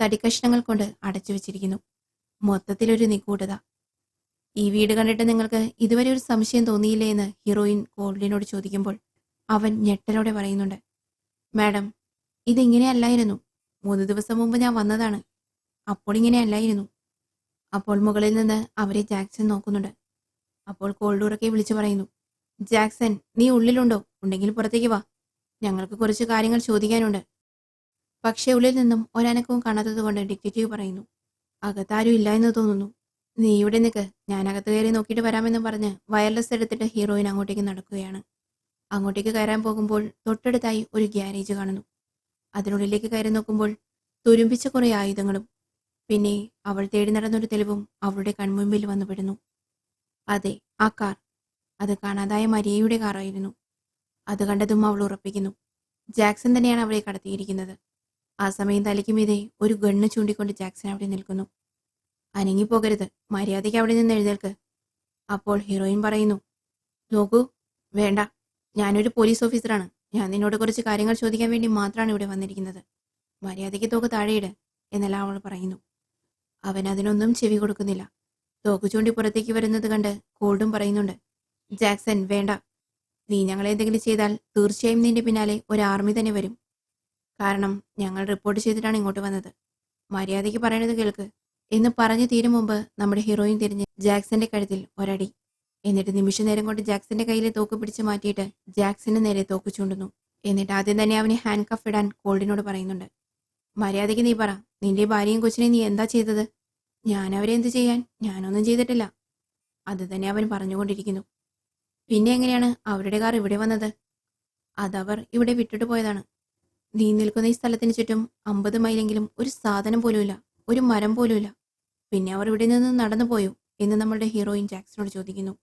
തടിക്കഷ്ണങ്ങൾ കൊണ്ട് അടച്ചു വെച്ചിരിക്കുന്നു. മൊത്തത്തിലൊരു നിഗൂഢത. ഈ വീട് കണ്ടിട്ട് നിങ്ങൾക്ക് ഇതുവരെ ഒരു സംശയം തോന്നിയില്ലേ എന്ന് ഹീറോയിൻ കോൾഡിനോട് ചോദിക്കുമ്പോൾ അവൻ ഞെട്ടലോടെ പറയുന്നുണ്ട്, മാഡം ഇതിങ്ങനെയല്ലായിരുന്നു. 3 ദിവസം മുമ്പ് ഞാൻ വന്നതാണ്. അപ്പോൾ ഇങ്ങനെയല്ലായിരുന്നു. അപ്പോൾ മുകളിൽ നിന്ന് അവരെ ജാക്സൺ നോക്കുന്നുണ്ട്. അപ്പോൾ കോൾഡ് ഉറക്കെ വിളിച്ചു പറയുന്നു, ജാക്സൺ നീ ഉള്ളിലുണ്ടോ? ഉണ്ടെങ്കിൽ പുറത്തേക്ക് വാ, ഞങ്ങൾക്ക് കുറച്ച് കാര്യങ്ങൾ ചോദിക്കാനുണ്ട്. പക്ഷേ ഉള്ളിൽ നിന്നും ഒരനക്കവും കാണാത്തത് കൊണ്ട് ഡിറ്റക്റ്റീവ് പറയുന്നു, അകത്താരും ഇല്ല എന്ന് തോന്നുന്നു. നീ ഇവിടെ നിൽക്ക്, ഞാൻ അകത്ത് കയറി നോക്കിയിട്ട് വരാമെന്ന് പറഞ്ഞ് വയർലെസ് എടുത്തിട്ട് ഹീറോയിൻ അങ്ങോട്ടേക്ക് നടക്കുകയാണ്. അങ്ങോട്ടേക്ക് കയറാൻ പോകുമ്പോൾ തൊട്ടടുത്തായി ഒരു ഗ്യാരേജ് കാണുന്നു. അതിനുള്ളിലേക്ക് കയറി നോക്കുമ്പോൾ തുരുമ്പിച്ച കുറെ ആയുധങ്ങളും പിന്നെ അവൾ തേടി നടന്നൊരു തെളിവും അവളുടെ കൺമുമ്പിൽ വന്നു പെടുന്നു. അതെ, ആ കാർ. അത് കാണാതായ മരിയയുടെ കാറായിരുന്നു. അത് കണ്ടതും അവൾ ഉറപ്പിക്കുന്നു, ജാക്സൺ തന്നെയാണ് അവളെ കടത്തിയിരിക്കുന്നത്. ആ സമയം തലയ്ക്ക് മീതെ ഒരു ഗണ്ണ് ചൂണ്ടിക്കൊണ്ട് ജാക്സൺ അവിടെ നിൽക്കുന്നു. അനങ്ങിപ്പോകരുത്, മര്യാദയ്ക്ക് അവിടെ നിന്ന് എഴുന്നേൽക്ക്. അപ്പോൾ ഹീറോയിൻ പറയുന്നു, നോക്കൂ, വേണ്ട, ഞാനൊരു പോലീസ് ഓഫീസറാണ്. ഞാൻ നിന്നോട് കുറച്ച് കാര്യങ്ങൾ ചോദിക്കാൻ വേണ്ടി മാത്രമാണ് ഇവിടെ വന്നിരിക്കുന്നത്. മര്യാദയ്ക്ക് തോക്ക് താഴെയിട് എന്നെല്ലാം അവൾ പറയുന്നു. അവൻ അതിനൊന്നും ചെവി കൊടുക്കുന്നില്ല. തോക്ക് ചൂണ്ടി പുറത്തേക്ക് വരുന്നത് കണ്ട് കോൾഡും പറയുന്നുണ്ട്, ജാക്സൺ വേണ്ട, നീ ഞങ്ങളെ എന്തെങ്കിലും ചെയ്താൽ തീർച്ചയായും നിന്റെ പിന്നാലെ ഒരു ആർമി തന്നെ വരും. കാരണം ഞങ്ങൾ റിപ്പോർട്ട് ചെയ്തിട്ടാണ് ഇങ്ങോട്ട് വന്നത്. മര്യാദയ്ക്ക് പറയണത് കേൾക്ക് എന്ന് പറഞ്ഞു തീരും മുമ്പ് നമ്മുടെ ഹീറോയിൻ തിരിഞ്ഞ് ജാക്സന്റെ കഴുത്തിൽ ഒരടി. എന്നിട്ട് നിമിഷ നേരം കൊണ്ട് ജാക്സന്റെ കയ്യിലെ തോക്ക് പിടിച്ച് മാറ്റിയിട്ട് ജാക്സന് നേരെ തോക്ക് ചൂണ്ടുന്നു. എന്നിട്ട് ആദ്യം തന്നെ അവനെ ഹാൻഡ് കഫ് ഇടാൻ കോൾഡിനോട് പറയുന്നുണ്ട്. മര്യാദയ്ക്ക് നീ പറ, നിന്റെ ഭാര്യയും കൊച്ചിനെയും നീ എന്താ ചെയ്തത്? ഞാൻ അവരെ എന്ത് ചെയ്യാൻ? ഞാനൊന്നും ചെയ്തിട്ടില്ല. അത് തന്നെ അവൻ പറഞ്ഞുകൊണ്ടിരിക്കുന്നു. പിന്നെ എങ്ങനെയാണ് അവരുടെ കാർ ഇവിടെ വന്നത്? അതവർ ഇവിടെ വിട്ടിട്ട് പോയതാണ്. നീ നിൽക്കുന്ന ഈ സ്ഥലത്തിന് ചുറ്റും 50 മൈലെങ്കിലും ഒരു സാധനം പോലുമില്ല, ഒരു മരം പോലുമില്ല. പിന്നെ അവർ ഇവിടെ നിന്ന് നടന്നു പോയോ എന്ന് നമ്മളുടെ ഹീറോയിൻ ജാക്സനോട് ചോദിക്കുന്നു.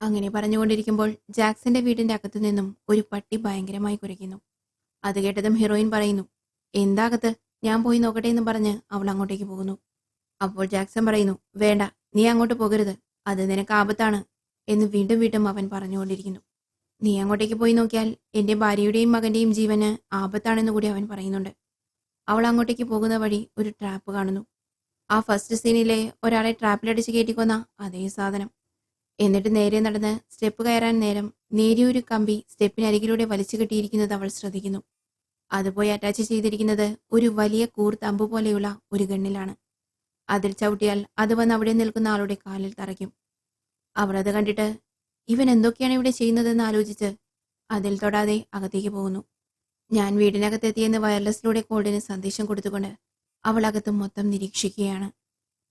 അങ്ങനെ പറഞ്ഞുകൊണ്ടിരിക്കുമ്പോൾ ജാക്സന്റെ വീടിന്റെ അകത്തു നിന്നും ഒരു പട്ടി ഭയങ്കരമായി കുരയ്ക്കുന്നു. അത് കേട്ടതും ഹീറോയിൻ പറയുന്നു, എന്താകത്ത്, ഞാൻ പോയി നോക്കട്ടെ എന്ന് പറഞ്ഞ് അവൾ അങ്ങോട്ടേക്ക് പോകുന്നു. അപ്പോൾ ജാക്സൺ പറയുന്നു, വേണ്ട, നീ അങ്ങോട്ട് പോകരുത്, അത് നിനക്ക് ആപത്താണ് എന്ന് വീണ്ടും വീണ്ടും അവൻ പറഞ്ഞുകൊണ്ടിരിക്കുന്നു. നീ അങ്ങോട്ടേക്ക് പോയി നോക്കിയാൽ എന്റെ ഭാര്യയുടെയും മകന്റെയും ജീവന് ആപത്താണെന്ന് കൂടി അവൻ പറയുന്നുണ്ട്. അവൾ അങ്ങോട്ടേക്ക് പോകുന്ന വഴി ഒരു ട്രാപ്പ് കാണുന്നു. ആ ഫസ്റ്റ് സീനിലെ ഒരാളെ ട്രാപ്പിലടിച്ച് കയറ്റിക്കൊന്ന അതേ സാധനം. എന്നിട്ട് നേരെ നടന്ന് സ്റ്റെപ്പ് കയറാൻ നേരം നേരിയൊരു കമ്പി സ്റ്റെപ്പിനരികിലൂടെ വലിച്ചു കെട്ടിയിരിക്കുന്നത് അവൾ ശ്രദ്ധിക്കുന്നു. അതുപോയി അറ്റാച്ച് ചെയ്തിരിക്കുന്നത് ഒരു വലിയ കൂർത്തമ്പ് പോലെയുള്ള ഒരു ഗണ്ണിലാണ്. അതിൽ ചവിട്ടിയാൽ അത് വന്ന് അവിടെ നിൽക്കുന്ന ആളുടെ കാലിൽ തറയ്ക്കും. അവൾ അത് കണ്ടിട്ട് ഇവൻ എന്തൊക്കെയാണ് ഇവിടെ ചെയ്യുന്നതെന്ന് ആലോചിച്ച് അതിൽ തൊടാതെ അകത്തേക്ക് പോകുന്നു. ഞാൻ വീടിനകത്തെത്തിയെന്ന് വയർലെസ്സിലൂടെ കോൾഡിന് സന്ദേശം കൊടുത്തുകൊണ്ട് അവൾ അകത്ത് മൊത്തം നിരീക്ഷിക്കുകയാണ്.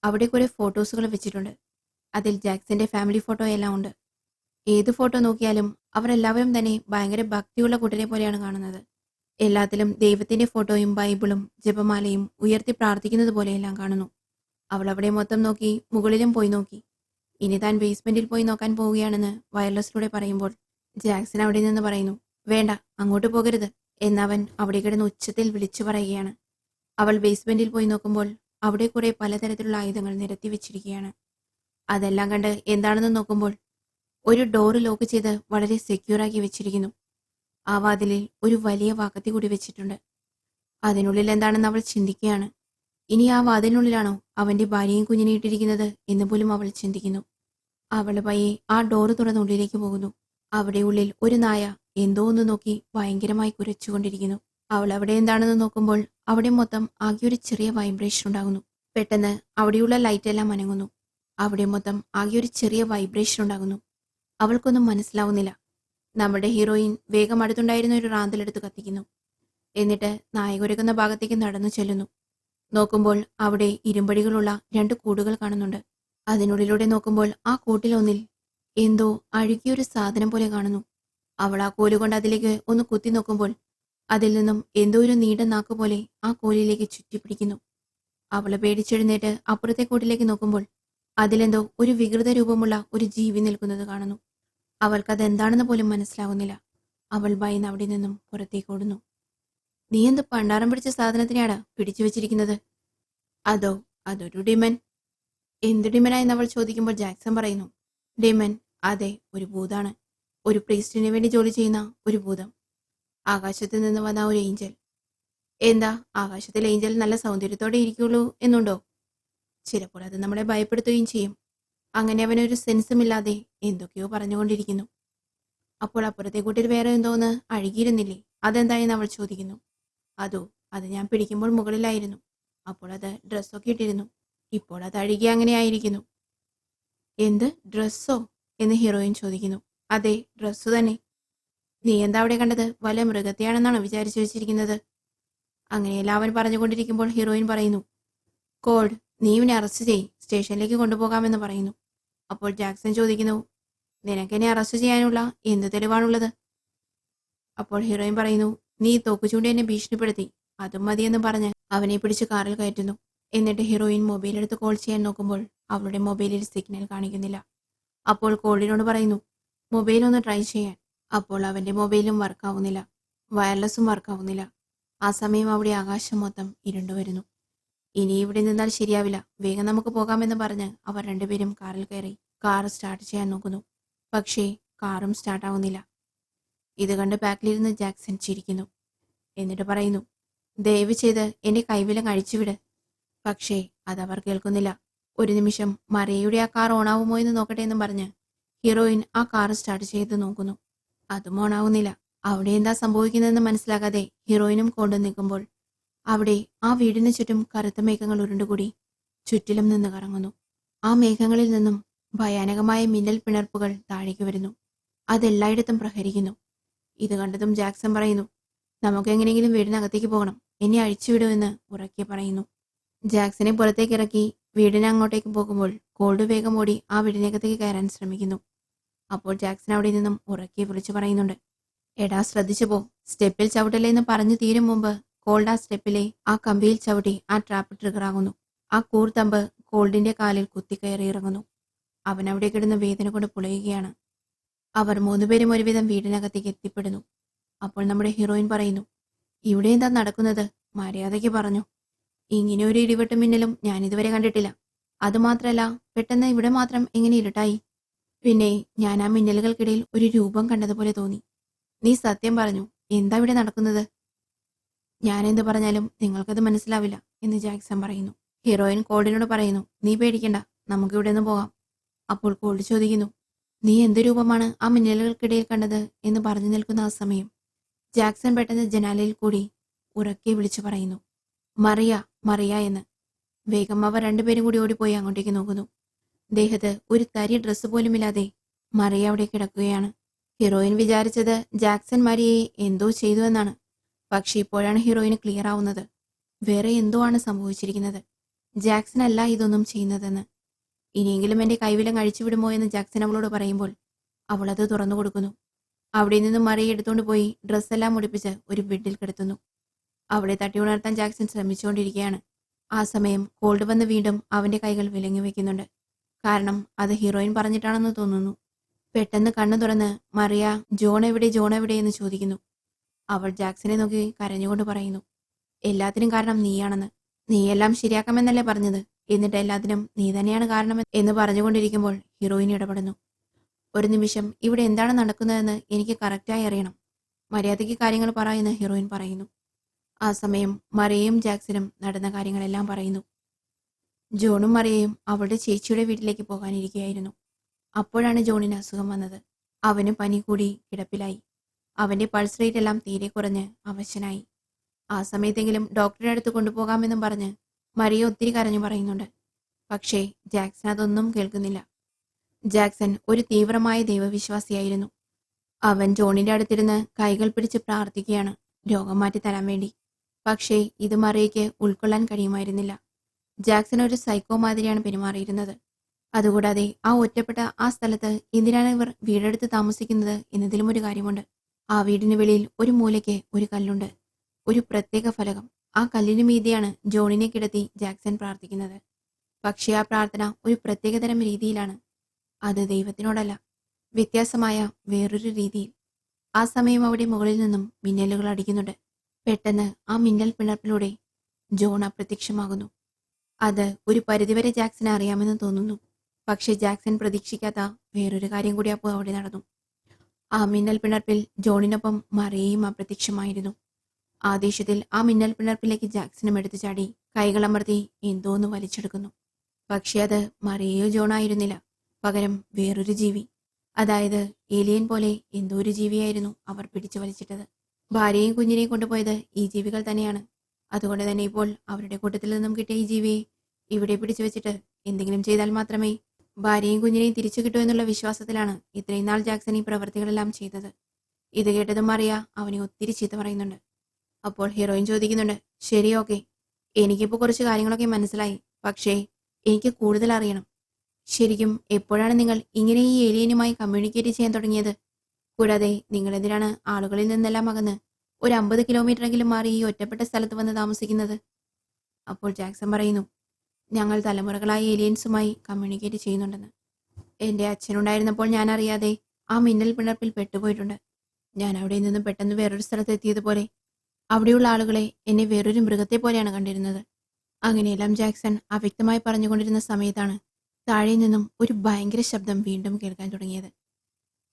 അവിടെ കുറെ ഫോട്ടോസുകൾ വെച്ചിട്ടുണ്ട്. അതിൽ ജാക്സന്റെ ഫാമിലി ഫോട്ടോ എല്ലാം ഉണ്ട്. ഏത് ഫോട്ടോ നോക്കിയാലും അവർ എല്ലാവരും തന്നെ ഭയങ്കര ഭക്തിയുള്ള കൂട്ടരെ പോലെയാണ് കാണുന്നത്. എല്ലാത്തിലും ദൈവത്തിന്റെ ഫോട്ടോയും ബൈബിളും ജപമാലയും ഉയർത്തി പ്രാർത്ഥിക്കുന്നത് പോലെയെല്ലാം കാണുന്നു. അവൾ അവിടെ മൊത്തം നോക്കി മുകളിലും പോയി നോക്കി. ഇനി താൻ ബേസ്മെന്റിൽ പോയി നോക്കാൻ പോവുകയാണെന്ന് വയർലെസ്സിലൂടെ പറയുമ്പോൾ ജാക്സൺ അവിടെ നിന്ന് പറയുന്നു, വേണ്ട, അങ്ങോട്ട് പോകരുത് എന്നവൻ അവിടെ കിടന്ന് ഉച്ചത്തിൽ വിളിച്ചു പറയുകയാണ്. അവൾ ബേസ്മെന്റിൽ പോയി നോക്കുമ്പോൾ അവിടെ കുറെ പലതരത്തിലുള്ള ആയുധങ്ങൾ നിരത്തി വെച്ചിരിക്കുകയാണ്. അതെല്ലാം കണ്ട് എന്താണെന്ന് നോക്കുമ്പോൾ ഒരു ഡോറ് ലോക്ക് ചെയ്ത് വളരെ സെക്യൂറാക്കി വെച്ചിരിക്കുന്നു. ആ വാതിലിൽ ഒരു വലിയ വാക്കത്തി കൂടി വെച്ചിട്ടുണ്ട്. അതിനുള്ളിൽ എന്താണെന്ന് അവൾ ചിന്തിക്കുകയാണ്. ഇനി ആ വാതിലിനുള്ളിലാണോ അവന്റെ ഭാര്യയും കുഞ്ഞിനെ ഇട്ടിരിക്കുന്നത് എന്ന് പോലും അവൾ ചിന്തിക്കുന്നു. അവൾ പയ്യെ ആ ഡോറ് തുറന്ന് ഉള്ളിലേക്ക് പോകുന്നു. അവിടെ ഉള്ളിൽ ഒരു നായ എന്തോ ഒന്ന് നോക്കി ഭയങ്കരമായി കുരച്ചുകൊണ്ടിരിക്കുന്നു. അവൾ അവിടെ എന്താണെന്ന് നോക്കുമ്പോൾ അവിടെ മൊത്തം ആകെ ഒരു ചെറിയ വൈബ്രേഷൻ ഉണ്ടാകുന്നു. പെട്ടെന്ന് അവിടെയുള്ള ലൈറ്റ് എല്ലാം അനങ്ങുന്നു. അവിടെ മൊത്തം ആകെ ഒരു ചെറിയ വൈബ്രേഷൻ ഉണ്ടാകുന്നു. അവൾക്കൊന്നും മനസ്സിലാവുന്നില്ല. നമ്മുടെ ഹീറോയിൻ വേഗം അടുത്തുണ്ടായിരുന്ന ഒരു റാന്തലെടുത്ത് കത്തിക്കുന്നു. എന്നിട്ട് നായ കുരക്കുന്ന ഭാഗത്തേക്ക് നടന്നു ചെല്ലുന്നു. നോക്കുമ്പോൾ അവിടെ ഇരുമ്പടികളുള്ള 2 കൂടുകൾ കാണുന്നുണ്ട്. അതിനുള്ളിലൂടെ നോക്കുമ്പോൾ ആ കൂട്ടിലൊന്നിൽ എന്തോ അഴുകിയൊരു സാധനം പോലെ കാണുന്നു. അവൾ ആ കോലുകൊണ്ട് അതിലേക്ക് ഒന്ന് കുത്തി നോക്കുമ്പോൾ അതിൽ നിന്നും എന്തോ ഒരു നീണ്ട നാക്ക് പോലെ ആ കോലിലേക്ക് ചുറ്റിപ്പിടിക്കുന്നു. അവള് പേടിച്ചെഴുന്നേറ്റ് അപ്പുറത്തെ കൂട്ടിലേക്ക് നോക്കുമ്പോൾ അതിലെന്തോ ഒരു വികൃത രൂപമുള്ള ഒരു ജീവി നിൽക്കുന്നത് കാണുന്നു. അവൾക്കത് എന്താണെന്ന് പോലും മനസ്സിലാകുന്നില്ല. അവൾ ഭയന്ന് അവിടെ നിന്നും പുറത്തേക്ക് ഓടുന്നു. നീ എന്ത് പണ്ടാരം പിടിച്ച സാധനത്തിനെയാണ് പിടിച്ചു വെച്ചിരിക്കുന്നത്? അതൊരു ഡിമൻ. എന്ത് ഡിമനായെന്ന് അവൾ ചോദിക്കുമ്പോൾ ജാക്സൺ പറയുന്നു, ഡിമൻ, അതെ, ഒരു ഭൂതാണ്. ഒരു പ്രീസ്റ്റിന് വേണ്ടി ജോലി ചെയ്യുന്ന ഒരു ഭൂതം. ആകാശത്ത് നിന്ന് വന്ന ഒരു ഏഞ്ചൽ. എന്താ, ആകാശത്തിൽ ഏഞ്ചൽ നല്ല സൗന്ദര്യത്തോടെ ഇരിക്കുള്ളൂ എന്നുണ്ടോ? ചിലപ്പോൾ അത് നമ്മളെ ഭയപ്പെടുത്തുകയും ചെയ്യും. അങ്ങനെ അവനൊരു സെൻസുമില്ലാതെ എന്തൊക്കെയോ പറഞ്ഞുകൊണ്ടിരിക്കുന്നു. അപ്പോൾ അപ്പുറത്തെ കൂട്ടിൽ വേറെ എന്തോന്ന് അഴുകിയിരുന്നില്ലേ, അതെന്തായെന്ന് അവൾ ചോദിക്കുന്നു. അത് ഞാൻ പിടിക്കുമ്പോൾ മുകളിലായിരുന്നു. അപ്പോൾ അത് ഡ്രസ്സൊക്കെ ഇട്ടിരുന്നു. ഇപ്പോൾ അത് അഴുകി അങ്ങനെ ആയിരിക്കുന്നു. എന്ത് ഡ്രസ്സോ എന്ന് ഹീറോയിൻ ചോദിക്കുന്നു. അതെ, ഡ്രസ്സ് തന്നെ. നീ എന്താ അവിടെ കണ്ടത്? വല്ല മൃഗത്തെയാണെന്നാണോ വിചാരിച്ചു വെച്ചിരിക്കുന്നത്? അങ്ങനെയെല്ലാം അവൻ പറഞ്ഞുകൊണ്ടിരിക്കുമ്പോൾ ഹീറോയിൻ പറയുന്നു, കോഡ്, നീ ഇവനെ അറസ്റ്റ് ചെയ്, സ്റ്റേഷനിലേക്ക് കൊണ്ടുപോകാമെന്ന് പറയുന്നു. അപ്പോൾ ജാക്സൺ ചോദിക്കുന്നു, നിനക്കെന്നെ അറസ്റ്റ് ചെയ്യാനുള്ള എന്ത് തെളിവാണുള്ളത്? അപ്പോൾ ഹീറോയിൻ പറയുന്നു, നീ തോക്കുചൂണ്ടി എന്നെ ഭീഷണിപ്പെടുത്തി, അതും മതിയെന്ന് പറഞ്ഞ് അവനെ പിടിച്ച് കാറിൽ കയറ്റുന്നു. എന്നിട്ട് ഹീറോയിൻ മൊബൈൽ എടുത്ത് കോൾ ചെയ്യാൻ നോക്കുമ്പോൾ അവളുടെ മൊബൈലിൽ സിഗ്നൽ കാണിക്കുന്നില്ല. അപ്പോൾ കോളിനോട് പറയുന്നു, മൊബൈൽ ഒന്ന് ട്രൈ ചെയ്യാൻ. അപ്പോൾ അവന്റെ മൊബൈലും വർക്കാവുന്നില്ല, വയർലെസ്സും വർക്കാവുന്നില്ല. ആ സമയം അവിടെ ആകാശം മൊത്തം ഇരുണ്ടുവരുന്നു. ഇനി ഇവിടെ നിന്നാൽ ശരിയാവില്ല, വേഗം നമുക്ക് പോകാമെന്ന് പറഞ്ഞ് അവർ രണ്ടുപേരും കാറിൽ കയറി കാർ സ്റ്റാർട്ട് ചെയ്യാൻ നോക്കുന്നു. പക്ഷേ കാറും സ്റ്റാർട്ടാവുന്നില്ല. ഇത് കണ്ട് ബാക്കിലിരുന്ന് ജാക്സൺ ചിരിക്കുന്നു. എന്നിട്ട് പറയുന്നു, ദയവ് ചെയ്ത് എന്റെ കൈവിലങ്ങ് അഴിച്ചുവിട്. പക്ഷേ അതവർ കേൾക്കുന്നില്ല. ഒരു നിമിഷം മറിയയുടെ ആ കാർ ഓണാവുമോ എന്ന് നോക്കട്ടെ എന്നും പറഞ്ഞ് ഹീറോയിൻ ആ കാർ സ്റ്റാർട്ട് ചെയ്ത് നോക്കുന്നു. അതും ഓണാവുന്നില്ല. അവിടെ എന്താ സംഭവിക്കുന്നതെന്ന് മനസ്സിലാകാതെ ഹീറോയിനും കൊണ്ടു നിൽക്കുമ്പോൾ അവിടെ ആ വീടിന് ചുറ്റും കറുത്ത മേഘങ്ങൾ ഉരുണ്ടുകൂടി ചുറ്റിലും നിന്ന് കറങ്ങുന്നു. ആ മേഘങ്ങളിൽ നിന്നും ഭയാനകമായ മിന്നൽ പിണർപ്പുകൾ താഴേക്ക് വരുന്നു. അതെല്ലായിടത്തും പ്രഹരിക്കുന്നു. ഇത് കണ്ടതും ജാക്സൺ പറയുന്നു, നമുക്ക് എങ്ങനെയെങ്കിലും വീടിനകത്തേക്ക് പോകണം, എന്നെ അഴിച്ചുവിടുമെന്ന് ഉറക്കെ പറയുന്നു. ജാക്സനെ പുറത്തേക്ക് ഇറക്കി വീടിന് അങ്ങോട്ടേക്ക് പോകുമ്പോൾ കോൾഡ് വേഗം ഓടി ആ വീടിനകത്തേക്ക് കയറാൻ ശ്രമിക്കുന്നു. അപ്പോൾ ജാക്സൺ അവിടെ നിന്നും ഉറക്കെ വിളിച്ചു പറയുന്നുണ്ട്, എടാ ശ്രദ്ധിച്ചു പോ, സ്റ്റെപ്പിൽ ചവിട്ടല്ലേ എന്ന് പറഞ്ഞു തീരും മുമ്പ് കോൾഡ് ആ സ്റ്റെപ്പിലെ ആ കമ്പിയിൽ ചവിട്ടി ആ ട്രാപ്പ് ട്രിഗർ ആകുന്നു. ആ കൂർത്തമ്പ് കോൾഡിന്റെ കാലിൽ കുത്തിക്കയറി ഇറങ്ങുന്നു. അവൻ അവിടെ കിടന്ന് വേദന കൊണ്ട് പുളയുകയാണ്. അവർ മൂന്നുപേരും ഒരുവിധം വീടിനകത്തേക്ക് എത്തിപ്പെടുന്നു. അപ്പോൾ നമ്മുടെ ഹീറോയിൻ പറയുന്നു, ഇവിടെ എന്താ നടക്കുന്നത്? മര്യാദയ്ക്ക് പറഞ്ഞു. ഇങ്ങനെ ഒരു ഇടിവെട്ടും മിന്നലും ഞാൻ ഇതുവരെ കണ്ടിട്ടില്ല. അതുമാത്രല്ല, പെട്ടെന്ന് ഇവിടെ മാത്രം എങ്ങനെ ഇരുട്ടായി? പിന്നെ ഞാൻ ആ മിന്നലുകൾക്കിടയിൽ ഒരു രൂപം കണ്ടതുപോലെ തോന്നി. നീ സത്യം പറഞ്ഞു, എന്താ ഇവിടെ നടക്കുന്നത്? ഞാൻ എന്ത് പറഞ്ഞാലും നിങ്ങൾക്കത് മനസ്സിലാവില്ല എന്ന് ജാക്സൺ പറയുന്നു. ഹീറോയിൻ കോൾഡിനോട് പറയുന്നു, നീ പേടിക്കണ്ട, നമുക്ക് ഇവിടെ നിന്ന് പോകാം. അപ്പോൾ കോൾഡ് ചോദിക്കുന്നു, നീ എന്ത് രൂപമാണ് ആ മിന്നലുകൾക്കിടയിൽ കണ്ടത് എന്ന് പറഞ്ഞു നിൽക്കുന്ന ആ സമയം ജാക്സൺ പെട്ടെന്ന് ജനാലയിൽ കൂടി ഉറക്കെ വിളിച്ചു പറയുന്നു, മറിയ, മറിയ എന്ന്. വേഗം അവർ രണ്ടുപേരും കൂടി ഓടിപ്പോയി അങ്ങോട്ടേക്ക് നോക്കുന്നു. ദേഹത്ത് ഒരു തരി ഡ്രസ്സ് പോലുമില്ലാതെ മറിയ അവിടെ കിടക്കുകയാണ്. ഹീറോയിൻ വിചാരിച്ചത് ജാക്സൺ മരിയയെ എന്തോ ചെയ്തു എന്നാണ്. പക്ഷെ ഇപ്പോഴാണ് ഹീറോയിന് ക്ലിയർ ആവുന്നത്, വേറെ എന്തോ ആണ് സംഭവിച്ചിരിക്കുന്നത്. ജാക്സൺ അല്ല ഇതൊന്നും ചെയ്യുന്നതെന്ന്. ഇനിയെങ്കിലും എന്റെ കൈവിലം അഴിച്ചു വിടുമോ എന്ന് ജാക്സൺ അവളോട് പറയുമ്പോൾ അവൾ അത് തുറന്നു കൊടുക്കുന്നു. അവിടെ നിന്നും മറിയ എടുത്തുകൊണ്ട് പോയി ഡ്രസ്സെല്ലാം മുടിപ്പിച്ച് ഒരു ബെഡിൽ കിടത്തുന്നു. അവളെ തട്ടി ഉണർത്താൻ ജാക്സൺ ശ്രമിച്ചുകൊണ്ടിരിക്കുകയാണ്. ആ സമയം കോൾഡ് വന്ന് വീണ്ടും അവന്റെ കൈകൾ വിലങ്ങി വെക്കുന്നുണ്ട്. കാരണം അത് ഹീറോയിൻ പറഞ്ഞിട്ടാണെന്ന് തോന്നുന്നു. പെട്ടെന്ന് കണ്ണു തുറന്ന് മറിയ, ജോൺ എവിടെ, ജോൺ എവിടെ എന്ന് ചോദിക്കുന്നു. അവൾ ജാക്സനെ നോക്കി കരഞ്ഞുകൊണ്ട് പറയുന്നു, എല്ലാത്തിനും കാരണം നീയാണെന്ന്. നീയെല്ലാം ശരിയാക്കാമെന്നല്ലേ പറഞ്ഞത്, എന്നിട്ട് എല്ലാത്തിനും നീ തന്നെയാണ് കാരണം എന്ന് പറഞ്ഞുകൊണ്ടിരിക്കുമ്പോൾ ഹീറോയിൻ ഇടപെടുന്നു. ഒരു നിമിഷം, ഇവിടെ എന്താണ് നടക്കുന്നതെന്ന് എനിക്ക് കറക്റ്റായി അറിയണം. മര്യാദയ്ക്ക് കാര്യങ്ങൾ പറ എന്ന് ഹീറോയിൻ പറയുന്നു. ആ സമയം മറിയയും ജാക്സനും നടന്ന കാര്യങ്ങളെല്ലാം പറയുന്നു. ജോണും മറിയയും അവളുടെ ചേച്ചിയുടെ വീട്ടിലേക്ക് പോകാനിരിക്കുകയായിരുന്നു. അപ്പോഴാണ് ജോണിന് അസുഖം വന്നത്. അവന് പനി കൂടി കിടപ്പിലായി. അവന്റെ പൾസ് റേറ്റ് എല്ലാം തീരെ കുറഞ്ഞ് അവശനായി. ആ സമയത്തെങ്കിലും ഡോക്ടറുടെ അടുത്ത് കൊണ്ടുപോകാമെന്നും പറഞ്ഞ് മറിയ ഒത്തിരി കരഞ്ഞു പറയുന്നുണ്ട്. പക്ഷേ ജാക്സൺ അതൊന്നും കേൾക്കുന്നില്ല. ജാക്സൺ ഒരു തീവ്രമായ ദൈവവിശ്വാസിയായിരുന്നു. അവൻ ജോണിന്റെ അടുത്തിരുന്ന് കൈകൾ പിടിച്ച് പ്രാർത്ഥിക്കുകയാണ് രോഗം മാറ്റി തരാൻ വേണ്ടി. പക്ഷേ ഇത് മറിയയ്ക്ക് ഉൾക്കൊള്ളാൻ കഴിയുമായിരുന്നില്ല. ജാക്സൺ ഒരു സൈക്കോ മാതിരിയാണ് പെരുമാറിയിരുന്നത്. അതുകൂടാതെ ആ ഒറ്റപ്പെട്ട ആ സ്ഥലത്ത് എന്തിനാണ് ഇവർ വീടെടുത്ത് താമസിക്കുന്നത് എന്നതിലും ഒരു കാര്യമുണ്ട്. ആ വീടിന് വെളിയിൽ ഒരു മൂലയ്ക്ക് ഒരു കല്ലുണ്ട്, ഒരു പ്രത്യേക ഫലകം. ആ കല്ലിനു മീതെയാണ് ജോണിനെ കിടത്തി ജാക്സൺ പ്രാർത്ഥിക്കുന്നത്. പക്ഷേ ആ പ്രാർത്ഥന ഒരു പ്രത്യേകതരം രീതിയിലാണ്. അത് ദൈവത്തിനോടല്ല, വ്യത്യാസമായ വേറൊരു രീതിയിൽ. ആ സമയം അവിടെ മുകളിൽ നിന്നും മിന്നലുകൾ അടിക്കുന്നുണ്ട്. പെട്ടെന്ന് ആ മിന്നൽ പിളർപ്പിലൂടെ ജോൺ അപ്രത്യക്ഷമാകുന്നു. അത് ഒരു പരിധിവരെ ജാക്സനെ അറിയാമെന്ന് തോന്നുന്നു. പക്ഷേ ജാക്സൺ പ്രതീക്ഷിക്കാത്ത വേറൊരു കാര്യം കൂടി അപ്പോൾ അവിടെ നടന്നു. ആ മിന്നൽ പിണർപ്പിൽ ജോണിനൊപ്പം മറിയയും അപ്രത്യക്ഷമായിരുന്നു. ആ ദേഷ്യത്തിൽ ആ മിന്നൽ പിണർപ്പിലേക്ക് ജാക്സനും എടുത്തു ചാടി കൈകളമർത്തി എന്തോന്ന് വലിച്ചെടുക്കുന്നു. പക്ഷേ അത് മറിയയോ ജോണായിരുന്നില്ല, പകരം വേറൊരു ജീവി. അതായത് ഏലിയൻ പോലെ എന്തോ ഒരു ജീവിയായിരുന്നു അവർ പിടിച്ചു വലിച്ചിട്ടത്. ഭാര്യയും കുഞ്ഞിനെയും കൊണ്ടുപോയത് ഈ ജീവികൾ തന്നെയാണ്. അതുകൊണ്ട് തന്നെ ഇപ്പോൾ അവരുടെ കൂട്ടത്തിൽ നിന്നും കിട്ടിയ ഈ ജീവിയെ ഇവിടെ പിടിച്ചു വെച്ചിട്ട് എന്തെങ്കിലും ചെയ്താൽ മാത്രമേ ഭാര്യയും കുഞ്ഞിനെയും തിരിച്ചു കിട്ടൂ എന്നുള്ള വിശ്വാസത്തിലാണ് ഇത്രയും നാൾ ജാക്സൺ ഈ പ്രവൃത്തികളെല്ലാം ചെയ്തത്. ഇത് കേട്ടതും മറിയ അവനെ ഒത്തിരി ചീത്ത പറയുന്നുണ്ട്. അപ്പോൾ ഹീറോയിൻ ചോദിക്കുന്നുണ്ട്, ശരി, ഓക്കെ, എനിക്കിപ്പോൾ കുറച്ച് കാര്യങ്ങളൊക്കെ മനസ്സിലായി. പക്ഷേ എനിക്ക് കൂടുതൽ അറിയണം. ശരിക്കും എപ്പോഴാണ് നിങ്ങൾ ഇങ്ങനെ ഈ ഏലിയനുമായി കമ്മ്യൂണിക്കേറ്റ് ചെയ്യാൻ തുടങ്ങിയത്? കൂടാതെ നിങ്ങൾ എന്തിനാണ് ആളുകളിൽ നിന്നെല്ലാം അകന്ന് ഒരു 50 കിലോമീറ്ററെങ്കിലും മാറി ഈ ഒറ്റപ്പെട്ട സ്ഥലത്ത് വന്ന് താമസിക്കുന്നത്? അപ്പോൾ ജാക്സൺ പറയുന്നു, ഞങ്ങൾ തലമുറകളായി ഏലിയൻസുമായി കമ്മ്യൂണിക്കേറ്റ് ചെയ്യുന്നുണ്ടെന്ന്. എൻ്റെ അച്ഛനുണ്ടായിരുന്നപ്പോൾ ഞാൻ അറിയാതെ ആ മിന്നൽ പിണർപ്പിൽ പെട്ടുപോയിട്ടുണ്ട്. ഞാൻ അവിടെ നിന്നും പെട്ടെന്ന് വേറൊരു സ്ഥലത്ത് എത്തിയതുപോലെ അവിടെയുള്ള ആളുകളെ എന്നെ വേറൊരു മൃഗത്തെ പോലെയാണ് കണ്ടിരുന്നത്. അങ്ങനെയെല്ലാം ജാക്സൺ അവ്യക്തമായി പറഞ്ഞുകൊണ്ടിരുന്ന സമയത്താണ് താഴെ നിന്നും ഒരു ഭയങ്കര ശബ്ദം വീണ്ടും കേൾക്കാൻ തുടങ്ങിയത്.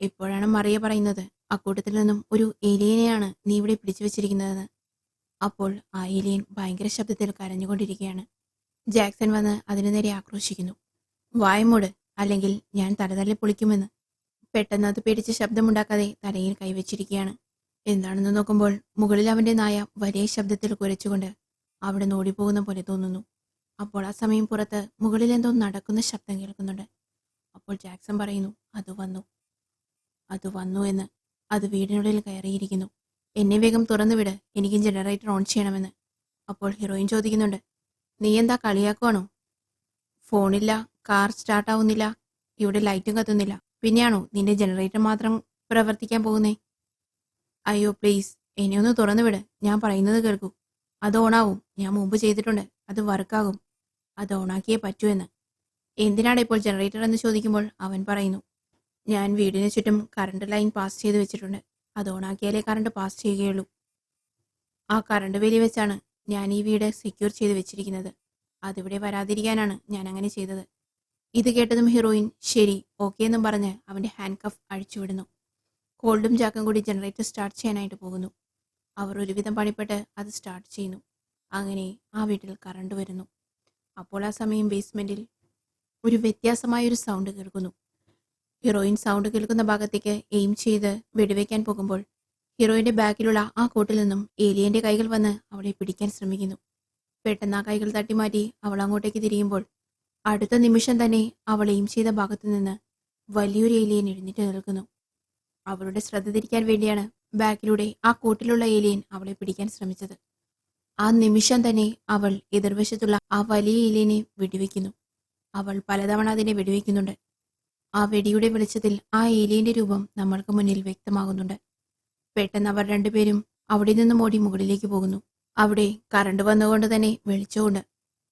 ഇപ്പോഴാണ് മറിയ പറയുന്നത്, അക്കൂട്ടത്തിൽ നിന്നും ഒരു ഏലിയനെയാണ് നീ ഇവിടെ പിടിച്ചു വെച്ചിരിക്കുന്നതെന്ന്. അപ്പോൾ ആ ഏലിയൻ ഭയങ്കര ശബ്ദത്തിൽ കരഞ്ഞുകൊണ്ടിരിക്കുകയാണ്. ജാക്സൺ വന്ന് അതിനു നേരെ ആക്രോശിക്കുന്നു. വായമൂട്, അല്ലെങ്കിൽ ഞാൻ തലതല്ലി പൊളിക്കുമെന്ന്. പെട്ടെന്ന് അത് പേടിച്ച് ശബ്ദമുണ്ടാക്കാതെ തലയിൽ കൈവച്ചിരിക്കുകയാണ്. എന്താണെന്ന് നോക്കുമ്പോൾ മുകളിൽ അവന്റെ നായ വലിയ ശബ്ദത്തിൽ കുരച്ചുകൊണ്ട് അവിടെ നിന്ന് ഓടിപ്പോകുന്ന പോലെ തോന്നുന്നു. അപ്പോൾ ആ സമയം പുറത്ത് മുകളിൽ എന്തോ നടക്കുന്ന ശബ്ദം കേൾക്കുന്നുണ്ട്. അപ്പോൾ ജാക്സൺ പറയുന്നു, അത് വന്നു എന്ന്. അത് വീടിനുള്ളിൽ കയറിയിരിക്കുന്നു. എന്നെ വേഗം തുറന്നുവിട്, എനിക്ക് ജനറേറ്റർ ഓൺ ചെയ്യണമെന്ന്. അപ്പോൾ ഹീറോയിൻ ചോദിക്കുന്നുണ്ട്, നീ എന്താ കളിയാക്കുവാണോ? ഫോണില്ല, കാർ സ്റ്റാർട്ടാവുന്നില്ല, ഇവിടെ ലൈറ്റും കത്തുന്നില്ല, പിന്നെയാണോ നിന്റെ ജനറേറ്റർ മാത്രം പ്രവർത്തിക്കാൻ പോകുന്നേ? അയ്യോ പ്ലീസ്, എന്നെ ഒന്ന് തുറന്നു വിട്, ഞാൻ പറയുന്നത് കേൾക്കൂ. അത് ഓണാവും, ഞാൻ മുമ്പ് ചെയ്തിട്ടുണ്ട്, അത് വർക്കാകും, അത് ഓണാക്കിയേ പറ്റൂ എന്ന്. എന്തിനാണ് ഇപ്പോൾ ജനറേറ്റർ എന്ന് ചോദിക്കുമ്പോൾ അവൻ പറയുന്നു, ഞാൻ വീടിന് ചുറ്റും കറണ്ട് ലൈൻ പാസ് ചെയ്ത് വെച്ചിട്ടുണ്ട്, അത് ഓണാക്കിയാലേ കറണ്ട് പാസ് ചെയ്യുകയുള്ളൂ. ആ കറണ്ട് വേലി വെച്ചാണ് ഞാൻ ഈ വീട് സെക്യൂർ ചെയ്ത് വെച്ചിരിക്കുന്നത്. അതിവിടെ വരാതിരിക്കാനാണ് ഞാൻ അങ്ങനെ ചെയ്തത്. ഇത് കേട്ടതും ഹീറോയിൻ ശരി ഓക്കെ എന്നും പറഞ്ഞ് അവന്റെ ഹാൻഡ് കഫ് അഴിച്ചുവിടുന്നു. കോൾഡും ജാക്കും കൂടി ജനറേറ്റർ സ്റ്റാർട്ട് ചെയ്യാനായിട്ട് പോകുന്നു. അവർ ഒരുവിധം പണിപ്പെട്ട് അത് സ്റ്റാർട്ട് ചെയ്യുന്നു. അങ്ങനെ ആ വീട്ടിൽ കറണ്ട് വരുന്നു. അപ്പോൾ ആ സമയം ബേസ്മെന്റിൽ ഒരു വ്യത്യാസമായൊരു സൗണ്ട് കേൾക്കുന്നു. ഹീറോയിൻ സൗണ്ട് കേൾക്കുന്ന ഭാഗത്തേക്ക് എയിം ചെയ്ത് വെടിവെക്കാൻ പോകുമ്പോൾ ഹീറോയിന്റെ ബാക്കിലുള്ള ആ കോട്ടിൽ നിന്നും ഏലിയന്റെ കൈകൾ വന്ന് അവളെ പിടിക്കാൻ ശ്രമിക്കുന്നു. പെട്ടെന്ന് ആ കൈകൾ തട്ടിമാറ്റി അവൾ അങ്ങോട്ടേക്ക് തിരിയുമ്പോൾ അടുത്ത നിമിഷം തന്നെ അവൾ എയിം ചെയ്ത ഭാഗത്തു നിന്ന് വലിയൊരു ഏലിയൻ എഴുന്നേറ്റ് നിൽക്കുന്നു. അവളുടെ ശ്രദ്ധ തിരിക്കാൻ വേണ്ടിയാണ് ബാക്കിലൂടെ ആ കോട്ടിലുള്ള ഏലിയൻ അവളെ പിടിക്കാൻ ശ്രമിച്ചത്. ആ നിമിഷം തന്നെ അവൾ എതിർവശത്തുള്ള ആ വലിയ ഏലിയനെ വെടിവെക്കുന്നു. അവൾ പലതവണ അതിനെ വെടിവെക്കുന്നുണ്ട്. ആ വെടിയുടെ വെളിച്ചത്തിൽ ആ ഏലിയന്റെ രൂപം നമ്മൾക്ക് മുന്നിൽ വ്യക്തമാകുന്നുണ്ട്. പെട്ടെന്ന് അവർ രണ്ടുപേരും അവിടെ നിന്നും ഓടി മുകളിലേക്ക് പോകുന്നു. അവിടെ കറണ്ട് വന്നുകൊണ്ട് തന്നെ വെളിച്ചമുണ്ട്.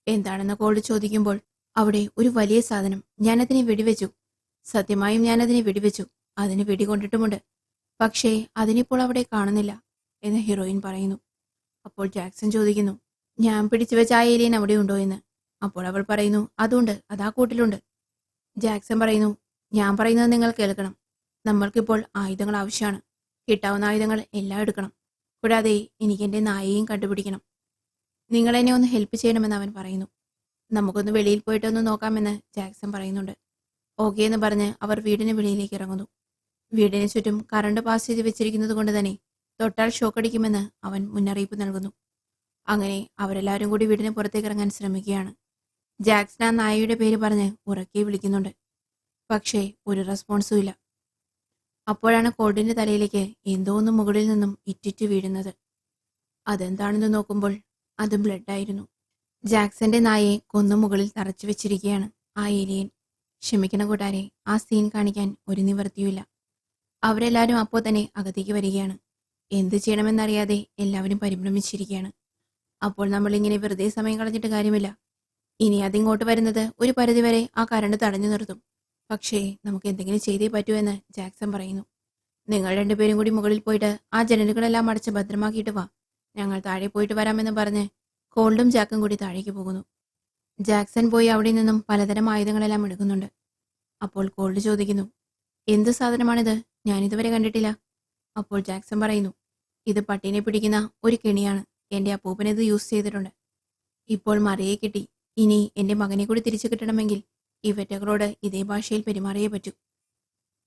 എന്താണെന്ന് കോൾഡ് ചോദിക്കുമ്പോൾ അവിടെ ഒരു വലിയ സാധനം, ഞാനതിനെ വെടിവെച്ചു, സത്യമായും ഞാനതിനെ വെടിവെച്ചു, അതിന് വെടികൊണ്ടിട്ടുമുണ്ട്, പക്ഷേ അതിനിപ്പോൾ അവിടെ കാണുന്നില്ല എന്ന് ഹീറോയിൻ പറയുന്നു. അപ്പോൾ ജാക്സൺ ചോദിക്കുന്നു, ഞാൻ പിടിച്ചു വെച്ച ആ ഏലിയൻ അവിടെ ഉണ്ടോ എന്ന്. അപ്പോൾ അവൾ പറയുന്നു, അതുണ്ട്, അതാ കൂട്ടിലുണ്ട്. ജാക്സൺ പറയുന്നു, ഞാൻ പറയുന്നത് നിങ്ങൾ കേൾക്കണം, നമ്മൾക്കിപ്പോൾ ആയുധങ്ങൾ ആവശ്യമാണ്, കിട്ടാവുന്ന ആയുധങ്ങൾ എല്ലാം എടുക്കണം, കൂടാതെ എനിക്ക് എൻ്റെ നായയെയും കണ്ടുപിടിക്കണം, നിങ്ങൾ എന്നെ ഒന്ന് ഹെൽപ്പ് ചെയ്യണമെന്ന് അവൻ പറയുന്നു. നമുക്കൊന്ന് വെളിയിൽ പോയിട്ടൊന്ന് നോക്കാമെന്ന് ജാക്സൺ പറയുന്നുണ്ട്. ഓക്കെ എന്ന് പറഞ്ഞ് അവർ വീടിന് വെളിയിലേക്ക് ഇറങ്ങുന്നു. വീടിന് ചുറ്റും കറണ്ട് പാസ് ചെയ്ത് വെച്ചിരിക്കുന്നത് കൊണ്ട് തന്നെ തൊട്ടാൽ ഷോക്കടിക്കുമെന്ന് അവൻ മുന്നറിയിപ്പ് നൽകുന്നു. അങ്ങനെ അവരെല്ലാവരും കൂടി വീടിന് പുറത്തേക്ക് ഇറങ്ങാൻ ശ്രമിക്കുകയാണ്. ജാക്സൺ ആ നായയുടെ പേര് പറഞ്ഞ് ഉറക്കെ വിളിക്കുന്നുണ്ട്. പക്ഷേ ഒരു റെസ്പോൺസും ഇല്ല. അപ്പോഴാണ് കോൾഡിന്റെ തലയിലേക്ക് എന്തോ ഒന്ന് മുകളിൽ നിന്നും ഇറ്റിറ്റ് വീഴുന്നത്. അതെന്താണെന്ന് നോക്കുമ്പോൾ അത് ബ്ലഡായിരുന്നു. ജാക്സന്റെ നായയെ കൊന്നു മുകളിൽ തറച്ചു വെച്ചിരിക്കുകയാണ് ആ ഏലിയൻ. ക്ഷമിക്കണം കൂട്ടാരെ, ആ സീൻ കാണിക്കാൻ ഒരു നിവൃത്തിയുമില്ല. അവരെല്ലാവരും അപ്പോൾ തന്നെ അകത്തേക്ക് വരികയാണ്. എന്ത് ചെയ്യണമെന്നറിയാതെ എല്ലാവരും പരിഭ്രമിച്ചിരിക്കുകയാണ്. അപ്പോൾ നമ്മളിങ്ങനെ വെറുതെ സമയം കളഞ്ഞിട്ട് കാര്യമില്ല. ഇനി അതിങ്ങോട്ട് വരുന്നത് ഒരു പരിധിവരെ ആ കരണ്ട് തടഞ്ഞു നിർത്തും. പക്ഷേ നമുക്ക് എന്തെങ്കിലും ചെയ്തേ പറ്റൂ എന്ന് ജാക്സൺ പറയുന്നു. നിങ്ങൾ രണ്ടുപേരും കൂടി മുകളിൽ പോയിട്ട് ആ ജനലുകളെല്ലാം അടച്ച് ഭദ്രമാക്കിയിട്ട് വാ, ഞങ്ങൾ താഴെ പോയിട്ട് വരാമെന്ന് പറഞ്ഞ് കോൾഡും ജാക്കും കൂടി താഴേക്ക് പോകുന്നു. ജാക്സൺ പോയി അവിടെ നിന്നും പലതരം ആയുധങ്ങളെല്ലാം എടുക്കുന്നുണ്ട്. അപ്പോൾ കോൾഡ് ചോദിക്കുന്നു, എന്ത് സാധനമാണിത്, ഞാനിതുവരെ കണ്ടിട്ടില്ല. അപ്പോൾ ജാക്സൺ പറയുന്നു, ഇത് പട്ടീനെ പിടിക്കുന്ന ഒരു കെണിയാണ്, എൻ്റെ അപ്പൂപ്പൻ ഇത് യൂസ് ചെയ്തിട്ടുണ്ട്. ഇപ്പോൾ മറിയെ കിട്ടി, ഇനി എൻ്റെ മകനെ കൂടി തിരിച്ചു കിട്ടണമെങ്കിൽ ഇവറ്റകളോട് ഇതേ ഭാഷയിൽ പെരുമാറിയേ പറ്റൂ.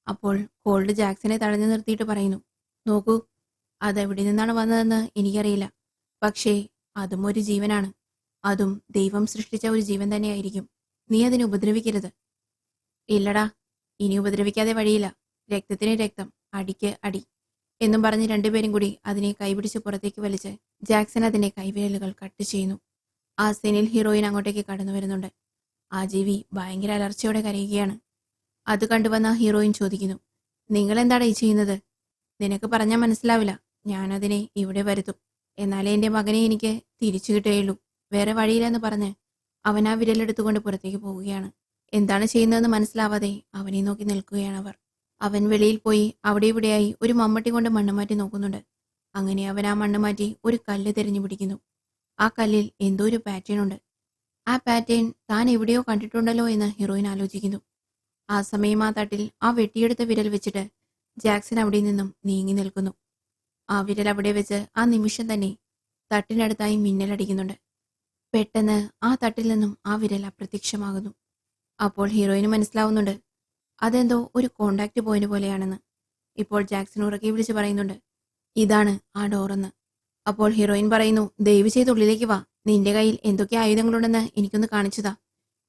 അപ്പോൾ കോൾഡ് ജാക്സനെ തടഞ്ഞു നിർത്തിയിട്ട് പറയുന്നു, നോക്കൂ, അതെവിടെ നിന്നാണ് വന്നതെന്ന് എനിക്കറിയില്ല, പക്ഷേ അതും ഒരു ജീവനാണ്, അതും ദൈവം സൃഷ്ടിച്ച ഒരു ജീവൻ തന്നെയായിരിക്കും, നീ അതിനെ ഉപദ്രവിക്കരുത്. ഇല്ലടാ, ഇനി ഉപദ്രവിക്കാതെ വഴിയില്ല, രക്തത്തിന് രക്തം, അടിക്ക് അടി എന്നും പറഞ്ഞ് രണ്ടുപേരും കൂടി അതിനെ കൈപിടിച്ച് പുറത്തേക്ക് വലിച്ച് ജാക്സൺ അതിന്റെ കൈവിരലുകൾ കട്ട് ചെയ്യുന്നു. ആ സീനിൽ ഹീറോയിൻ അങ്ങോട്ടേക്ക് കടന്നു വരുന്നുണ്ട്. ആ ജീവി ഭയങ്കര അലർച്ചയോടെ കരയുകയാണ്. അത് കണ്ടുവന്ന ഹീറോയിൻ ചോദിക്കുന്നു, നിങ്ങൾ എന്താണ് ഈ ചെയ്യുന്നത്? നിനക്ക് പറഞ്ഞാൽ മനസ്സിലാവില്ല, ഞാനതിനെ ഇവിടെ വരുത്തും, എന്നാലേ എൻ്റെ മകനെ എനിക്ക് തിരിച്ചു കിട്ടുകയുള്ളൂ, വേറെ വഴിയില്ലെന്ന് പറഞ്ഞ് അവൻ ആ വിരലെടുത്തുകൊണ്ട് പുറത്തേക്ക് പോവുകയാണ്. എന്താണ് ചെയ്യുന്നതെന്ന് മനസ്സിലാവാതെ അവനെ നോക്കി നിൽക്കുകയാണ് അവർ. അവൻ വെളിയിൽ പോയി അവിടെ ഇവിടെയായി ഒരു മമ്മട്ടി കൊണ്ട് മണ്ണ് മാറ്റി നോക്കുന്നുണ്ട്. അങ്ങനെ അവൻ ആ മണ്ണ് മാറ്റി ഒരു കല്ല് തിരഞ്ഞു പിടിക്കുന്നു. ആ കല്ലിൽ എന്തോ ഒരു പാറ്റേൺ ഉണ്ട്. ആ പാറ്റേൺ താൻ എവിടെയോ കണ്ടിട്ടുണ്ടല്ലോ എന്ന് ഹീറോയിൻ ആലോചിക്കുന്നു. ആ സമയം ആ തട്ടിൽ ആ വെട്ടിയെടുത്ത വിരൽ വെച്ചിട്ട് ജാക്സൺ അവിടെ നിന്നും നീങ്ങി നിൽക്കുന്നു. ആ വിരൽ അവിടെ വെച്ച് ആ നിമിഷം തന്നെ തട്ടിനടുത്തായി മിന്നലടിക്കുന്നുണ്ട്. പെട്ടെന്ന് ആ തട്ടിൽ നിന്നും ആ വിരൽ അപ്രത്യക്ഷമാകുന്നു. അപ്പോൾ ഹീറോയിന് മനസ്സിലാവുന്നുണ്ട് അതെന്തോ ഒരു കോണ്ടാക്ട് പോയിന്റ് പോലെയാണെന്ന്. ഇപ്പോൾ ജാക്സൺ ഉറക്കെ വിളിച്ച് പറയുന്നുണ്ട്, ഇതാണ് ആ ഡോറെന്ന്. അപ്പോൾ ഹീറോയിൻ പറയുന്നു, ദയവ് ചെയ്ത് ഉള്ളിലേക്ക് വാ, നിന്റെ കയ്യിൽ എന്തൊക്കെ ആയുധങ്ങളുണ്ടെന്ന് എനിക്കൊന്ന് കാണിച്ചതാ,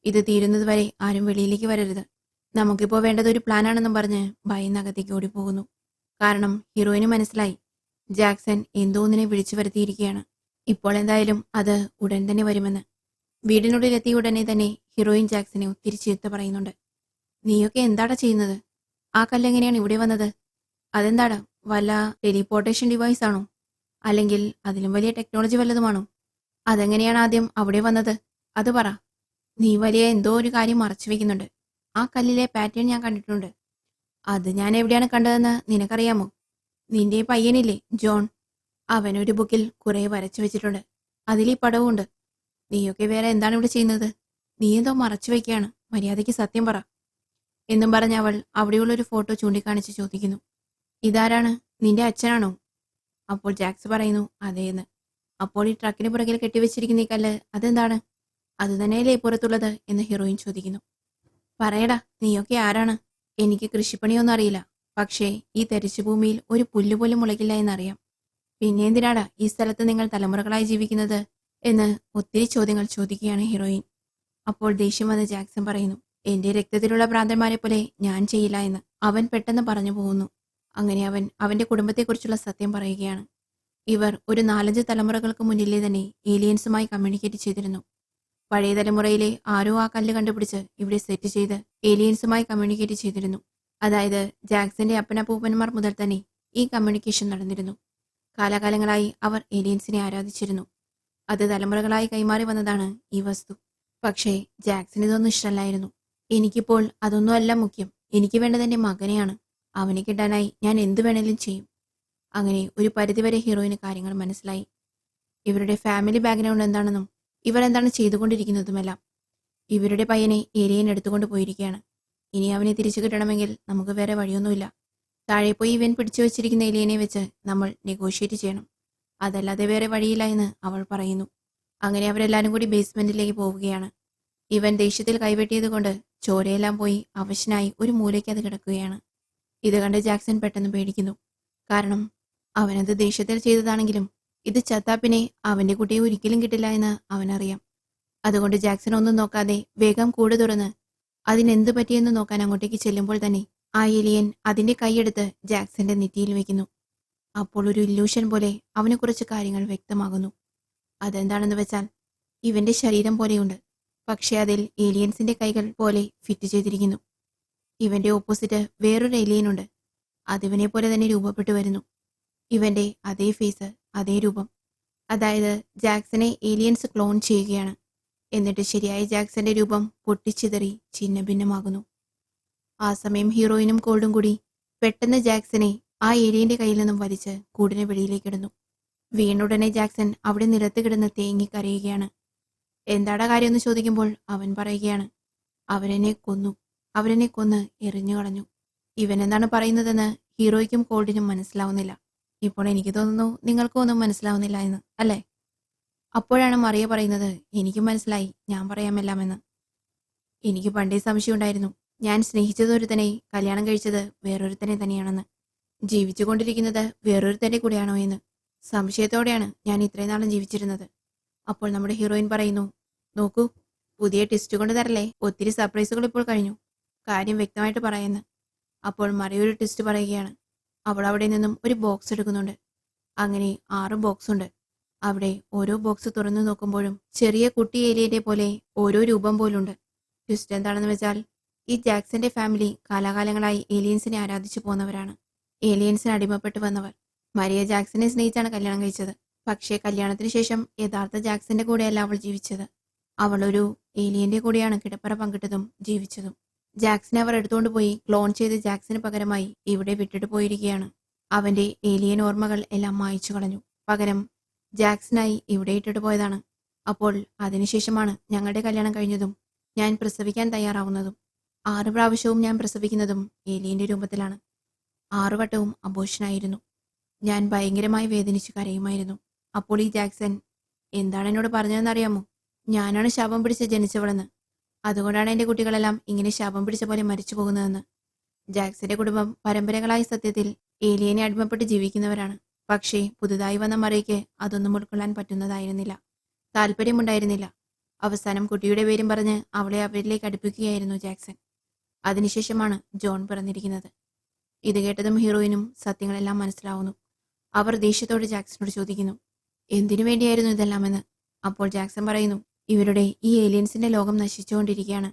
ഇത് തീരുന്നത് വരെ ആരും വെളിയിലേക്ക് വരരുത്, നമുക്കിപ്പോൾ വേണ്ടത് ഒരു പ്ലാനാണെന്നും പറഞ്ഞ് ഭയന്നകത്തേക്ക് ഓടിപ്പോകുന്നു. കാരണം ഹീറോയിന് മനസ്സിലായി ജാക്സൺ എന്തോ ഒന്നിനെ വിളിച്ചു വരുത്തിയിരിക്കുകയാണ്. ഇപ്പോൾ എന്തായാലും അത് ഉടൻ തന്നെ വരുമെന്ന്. വീടിനുള്ളിൽ എത്തിയ ഉടനെ തന്നെ ഹീറോയിൻ ജാക്സനെ ഒത്തിരി ചീത്ത പറയുന്നുണ്ട്. നീയൊക്കെ എന്താടാ ചെയ്യുന്നത്? ആ കല്ലെങ്ങനെയാണ് ഇവിടെ വന്നത്? അതെന്താടാ വല്ല ടെലിപ്പോർട്ടേഷൻ ഡിവൈസ് ആണോ? അല്ലെങ്കിൽ അതിലും വലിയ ടെക്നോളജി വല്ലതുമാണോ? അതെങ്ങനെയാണ് ആദ്യം അവിടെ വന്നത്? അത് പറ. നീ വലിയ എന്തോ ഒരു കാര്യം മറച്ചു വെക്കുന്നുണ്ട്. ആ കല്ലിലെ പാറ്റേൺ ഞാൻ കണ്ടിട്ടുണ്ട്. അത് ഞാൻ എവിടെയാണ് കണ്ടതെന്ന് നിനക്കറിയാമോ? നിന്റെ പയ്യനില്ലേ ജോൺ, അവനൊരു ബുക്കിൽ കുറെ വരച്ചു വെച്ചിട്ടുണ്ട്. അതിൽ ഈ പടവുമുണ്ട്. നീയൊക്കെ വേറെ എന്താണ് ഇവിടെ ചെയ്യുന്നത്? നീ എന്തോ മറച്ചു വെക്കുകയാണ്. മര്യാദയ്ക്ക് സത്യം പറ എന്നും പറഞ്ഞ് അവൾ അവിടെയുള്ളൊരു ഫോട്ടോ ചൂണ്ടിക്കാണിച്ച് ചോദിക്കുന്നു. ഇതാരാണ്? നിന്റെ അച്ഛനാണോ? അപ്പോൾ ജാക്സ് പറയുന്നു അതേന്ന്. അപ്പോൾ ഈ ട്രക്കിന് പുറകിൽ കെട്ടിവെച്ചിരിക്കുന്ന ഈ കല്ല് അതെന്താണ്? അത് തന്നെയല്ലേ പുറത്തുള്ളത് എന്ന് ഹീറോയിൻ ചോദിക്കുന്നു. പറയടാ, നീയൊക്കെ ആരാണ്? എനിക്ക് കൃഷിപ്പണിയൊന്നും അറിയില്ല. പക്ഷേ ഈ തരിശു ഭൂമിയിൽ ഒരു പുല്ല് പോലും മുളകില്ല എന്നറിയാം. പിന്നെ എന്തിനാടാ ഈ സ്ഥലത്ത് നിങ്ങൾ തലമുറകളായി ജീവിക്കുന്നത് എന്ന് ഒത്തിരി ചോദ്യങ്ങൾ ചോദിക്കുകയാണ് ഹീറോയിൻ. അപ്പോൾ ദേഷ്യം വന്ന് ജാക്സൺ പറയുന്നു, എന്റെ രക്തത്തിലുള്ള ഭ്രാന്തന്മാരെ പോലെ ഞാൻ ചെയ്യില്ല എന്ന് അവൻ പെട്ടെന്ന് പറഞ്ഞു പോകുന്നു. അങ്ങനെ അവൻ അവന്റെ കുടുംബത്തെക്കുറിച്ചുള്ള സത്യം പറയുകയാണ്. ഇവർ ഒരു 4-5 തലമുറകൾക്ക് മുന്നിലേ തന്നെ ഏലിയൻസുമായി കമ്മ്യൂണിക്കേറ്റ് ചെയ്തിരുന്നു. പഴയ തലമുറയിലെ ആരോ ആ കല്ല് കണ്ടുപിടിച്ച് ഇവിടെ സെറ്റ് ചെയ്ത് ഏലിയൻസുമായി കമ്മ്യൂണിക്കേറ്റ് ചെയ്തിരുന്നു. അതായത് ജാക്സന്റെ അപ്പനപ്പൂപ്പന്മാർ മുതൽ തന്നെ ഈ കമ്മ്യൂണിക്കേഷൻ നടന്നിരുന്നു. കാലാകാലങ്ങളായി അവർ ഏലിയൻസിനെ ആരാധിച്ചിരുന്നു. അത് തലമുറകളായി കൈമാറി വന്നതാണ് ഈ വസ്തു. പക്ഷേ ജാക്സന് ഇതൊന്നും ഇഷ്ടമല്ലായിരുന്നു. എനിക്കിപ്പോൾ അതൊന്നുമല്ല മുഖ്യം. എനിക്ക് വേണ്ടത് എന്റെ മകനെയാണ്. അവനെ കിട്ടാനായി ഞാൻ എന്തു വേണേലും ചെയ്യും. അങ്ങനെ ഒരു പരിധിവരെ ഹീറോയിന് കാര്യങ്ങൾ മനസ്സിലായി. ഇവരുടെ ഫാമിലി ബാക്ക്ഗ്രൗണ്ട് എന്താണെന്നും ഇവർ എന്താണ് ചെയ്തുകൊണ്ടിരിക്കുന്നതുമെല്ലാം. ഇവരുടെ പയ്യനെ ഏലിയൻ എടുത്തുകൊണ്ട് പോയിരിക്കുകയാണ്. ഇനി അവനെ തിരിച്ചു കിട്ടണമെങ്കിൽ നമുക്ക് വേറെ വഴിയൊന്നുമില്ല. താഴെ പോയി ഇവൻ പിടിച്ചു വെച്ചിരിക്കുന്ന ഏലിയനെ വെച്ച് നമ്മൾ നെഗോഷിയേറ്റ് ചെയ്യണം. അതല്ലാതെ വേറെ വഴിയില്ല എന്ന് അവൾ പറയുന്നു. അങ്ങനെ അവരെല്ലാരും കൂടി ബേസ്മെന്റിലേക്ക് പോവുകയാണ്. ഇവൻ ദേഷ്യത്തിൽ കൈവെട്ടിയത് കൊണ്ട് ചോരയെല്ലാം പോയി അവശനായി ഒരു മൂലയ്ക്ക് അത് കിടക്കുകയാണ്. ഇത് കണ്ട് ജാക്സൺ പെട്ടെന്ന് പേടിക്കുന്നു. കാരണം അവനത് ദേഷ്യത്തിൽ ചെയ്തതാണെങ്കിലും ഇത് ചത്താപ്പിനെ അവന്റെ കുട്ടിയെ ഒരിക്കലും കിട്ടില്ല എന്ന് അവനറിയാം. അതുകൊണ്ട് ജാക്സൺ ഒന്നും നോക്കാതെ വേഗം കൂട് തുറന്ന് അതിനെന്ത് പറ്റിയെന്ന് നോക്കാൻ അങ്ങോട്ടേക്ക് ചെല്ലുമ്പോൾ തന്നെ ആ എലിയൻ അതിന്റെ കൈയെടുത്ത് ജാക്സന്റെ നെറ്റിയിൽ വെക്കുന്നു. അപ്പോൾ ഒരു ഇല്യൂഷൻ പോലെ അവന് കുറച്ച് കാര്യങ്ങൾ വ്യക്തമാകുന്നു. അതെന്താണെന്ന് വെച്ചാൽ ഇവന്റെ ശരീരം പോലെയുണ്ട്. പക്ഷെ അതിൽ ഏലിയൻസിന്റെ കൈകൾ പോലെ ഫിറ്റ് ചെയ്തിരിക്കുന്നു. ഇവന്റെ ഓപ്പോസിറ്റ് വേറൊരു ഏലിയനുണ്ട്. അതിവനെ പോലെ തന്നെ രൂപപ്പെട്ടു വരുന്നു. ഇവന്റെ അതേ ഫേസ്, അതേ രൂപം. അതായത് ജാക്സനെ ഏലിയൻസ് ക്ലോൺ ചെയ്യുകയാണ്. എന്നിട്ട് ശരിയായ ജാക്സന്റെ രൂപം പൊട്ടിച്ചിതറി ഛിന്ന ഭിന്നമാകുന്നു. ആ സമയം ഹീറോയിനും കോൾഡും കൂടി പെട്ടെന്ന് ജാക്സനെ ആ ഏലിയന്റെ കയ്യിൽ നിന്നും വലിച്ച് കൂടിന് വെളിയിലേക്കിടുന്നു. വീണുടനെ ജാക്സൺ അവിടെ നിലത്ത് കിടന്ന് തേങ്ങിക്കരയുകയാണ്. എന്താടാ കാര്യമെന്ന് ചോദിക്കുമ്പോൾ അവൻ പറയുകയാണ്, അവരെന്നെ കൊന്നു. അവരെന്നെ കൊന്ന് എറിഞ്ഞു കളഞ്ഞു. ഇവൻ എന്താണ് പറയുന്നതെന്ന് ഹീറോയ്ക്കും കോൾഡിനും മനസ്സിലാവുന്നില്ല. ഇപ്പോൾ എനിക്ക് തോന്നുന്നു നിങ്ങൾക്കും ഒന്നും മനസ്സിലാവുന്നില്ല എന്ന്, അല്ലേ? അപ്പോഴാണ് മറിയ പറയുന്നത്, എനിക്കും മനസ്സിലായി, ഞാൻ പറയാമെല്ലാമെന്ന്. എനിക്ക് പണ്ടേ സംശയം ഉണ്ടായിരുന്നു. ഞാൻ സ്നേഹിച്ചതൊരുത്തനെ കല്യാണം കഴിച്ചത് വേറൊരുത്തനെ തന്നെയാണെന്ന്. ജീവിച്ചുകൊണ്ടിരിക്കുന്നത് വേറൊരുത്തന്റെ കൂടെയാണോ എന്ന് സംശയത്തോടെയാണ് ഞാൻ ഇത്രയും നാളും ജീവിച്ചിരുന്നത്. അപ്പോൾ നമ്മുടെ ഹീറോയിൻ പറയുന്നു, നോക്കൂ, പുതിയ ടെസ്റ്റ് കൊണ്ട് തരല്ലേ, ഒത്തിരി സർപ്രൈസുകൾ ഇപ്പോൾ കഴിഞ്ഞു, കാര്യം വ്യക്തമായിട്ട് പറയുന്നു. അപ്പോൾ മറിയൊരു ടെസ്റ്റ് പറയുകയാണ്. അവൾ അവിടെ നിന്നും ഒരു ബോക്സ് എടുക്കുന്നുണ്ട്. അങ്ങനെ 6 ബോക്സ് ഉണ്ട്. അവിടെ ഓരോ ബോക്സ് തുറന്നു നോക്കുമ്പോഴും ചെറിയ കുട്ടി ഏലിയന്റെ പോലെ ഓരോ രൂപം പോലുണ്ട്. ട്വിസ്റ്റ് എന്താണെന്ന് വെച്ചാൽ ഈ ജാക്സന്റെ ഫാമിലി കാലാകാലങ്ങളായി ഏലിയൻസിനെ ആരാധിച്ചു പോന്നവരാണ്. ഏലിയൻസിന് അടിമപ്പെട്ടു വന്നവർ. മരിയ ജാക്സനെ സ്നേഹിച്ചാണ് കല്യാണം കഴിച്ചത്. പക്ഷേ കല്യാണത്തിന് ശേഷം യഥാർത്ഥ ജാക്സന്റെ കൂടെയല്ല അവൾ ജീവിച്ചത്. അവൾ ഒരു ഏലിയന്റെ കൂടെയാണ് കിടപ്പറ പങ്കിട്ടതും ജീവിച്ചതും. ജാക്സനെ അവർ എടുത്തുകൊണ്ട് പോയി ക്ലോൺ ചെയ്ത് ജാക്സന് പകരമായി ഇവിടെ വിട്ടിട്ട് പോയിരിക്കുകയാണ്. അവന്റെ ഏലിയൻ ഓർമ്മകൾ എല്ലാം മായ്ച്ചു കളഞ്ഞു. പകരം ജാക്സനായി ഇവിടെ ഇട്ടിട്ട് പോയതാണ്. അപ്പോൾ അതിനുശേഷമാണ് ഞങ്ങളുടെ കല്യാണം കഴിഞ്ഞതും ഞാൻ പ്രസവിക്കാൻ തയ്യാറാവുന്നതും. 6 പ്രാവശ്യവും ഞാൻ പ്രസവിക്കുന്നതും ഏലിയന്റെ രൂപത്തിലാണ്. 6 വട്ടവും അബോഷനായിരുന്നു. ഞാൻ ഭയങ്കരമായി വേദനിച്ച് കരയുമായിരുന്നു. അപ്പോൾ ഈ ജാക്സൺ എന്താണ് എന്നോട് പറഞ്ഞതെന്നറിയാമോ? ഞാനാണ് ശാപം പിടിച്ച് ജനിച്ചവളെന്ന്. അതുകൊണ്ടാണ് എന്റെ കുട്ടികളെല്ലാം ഇങ്ങനെ ശാപം പിടിച്ച പോലെ മരിച്ചു പോകുന്നതെന്ന്. ജാക്സന്റെ കുടുംബം പരമ്പരകളായി സത്യത്തിൽ ഏലിയനെ അടിമപ്പെട്ട് ജീവിക്കുന്നവരാണ്. പക്ഷേ പുതുതായി വന്ന മറിയയ്ക്ക് അതൊന്നും ഉൾക്കൊള്ളാൻ പറ്റുന്നതായിരുന്നില്ല. താല്പര്യമുണ്ടായിരുന്നില്ല. അവസാനം കുട്ടിയുടെ പേരും പറഞ്ഞ് അവളെ അവരിലേക്ക് അടുപ്പിക്കുകയായിരുന്നു ജാക്സൺ. അതിനുശേഷമാണ് ജോൺ പിറന്നിരിക്കുന്നത്. ഇത് കേട്ടതും ഹീറോയിനും സത്യങ്ങളെല്ലാം മനസ്സിലാവുന്നു. അവർ ദേഷ്യത്തോട് ജാക്സനോട് ചോദിക്കുന്നു, എന്തിനു വേണ്ടിയായിരുന്നു ഇതെല്ലാമെന്ന്. അപ്പോൾ ജാക്സൺ പറയുന്നു, ഇവരുടെ ഈ ഏലിയൻസിന്റെ ലോകം നശിച്ചുകൊണ്ടിരിക്കുകയാണ്.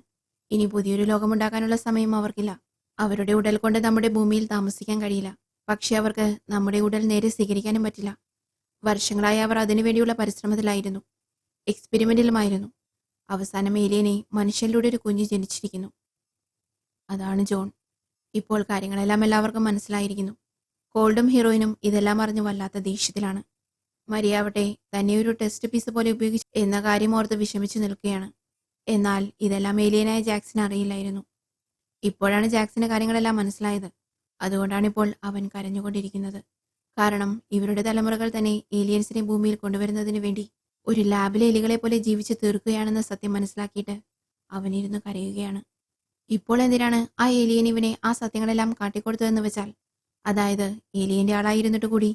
ഇനി പുതിയൊരു ലോകമുണ്ടാക്കാനുള്ള സമയം അവർക്കില്ല. അവരുടെ ഉടൽ കൊണ്ട് നമ്മുടെ ഭൂമിയിൽ താമസിക്കാൻ കഴിയില്ല. പക്ഷെ അവർക്ക് നമ്മുടെ ഉടൽ നേരെ സ്വീകരിക്കാനും പറ്റില്ല. വർഷങ്ങളായി അവർ അതിനുവേണ്ടിയുള്ള പരിശ്രമത്തിലായിരുന്നു, എക്സ്പെരിമെന്റിലുമായിരുന്നു. അവസാനം ഏലിയനെ മനുഷ്യനിലൂടെ ഒരു കുഞ്ഞ് ജനിച്ചിരിക്കുന്നു. അതാണ് ജോൺ. ഇപ്പോൾ കാര്യങ്ങളെല്ലാം എല്ലാവർക്കും മനസ്സിലായിരിക്കുന്നു. കോൾഡും ഹീറോയിനും ഇതെല്ലാം അറിഞ്ഞ് വല്ലാത്ത ദേഷ്യത്തിലാണ്. മരിയാവട്ടെ തന്നെ ഒരു ടെസ്റ്റ് പീസ് പോലെ ഉപയോഗിച്ചു എന്ന കാര്യം ഓർത്ത് വിഷമിച്ചു നിൽക്കുകയാണ്. എന്നാൽ ഇതെല്ലാം ഏലിയനായ ജാക്സന് അറിയില്ലായിരുന്നു. ഇപ്പോഴാണ് ജാക്സന് കാര്യങ്ങളെല്ലാം മനസ്സിലായത്. അതുകൊണ്ടാണ് ഇപ്പോൾ അവൻ കരഞ്ഞുകൊണ്ടിരിക്കുന്നത്. കാരണം ഇവരുടെ തലമുറകൾ തന്നെ ഏലിയൻസിനെ ഭൂമിയിൽ കൊണ്ടുവരുന്നതിന് വേണ്ടി ഒരു ലാബിലെ എലികളെ പോലെ ജീവിച്ചു തീർക്കുകയാണെന്ന സത്യം മനസ്സിലാക്കിയിട്ട് അവനിരുന്ന് കരയുകയാണ്. ഇപ്പോൾ എന്തിനാണ് ആ ഏലിയൻ ഇവനെ ആ സത്യങ്ങളെല്ലാം കാട്ടിക്കൊടുത്തതെന്ന് വെച്ചാൽ, അതായത് ഏലിയന്റെ ആളായിരുന്നിട്ട് കൂടി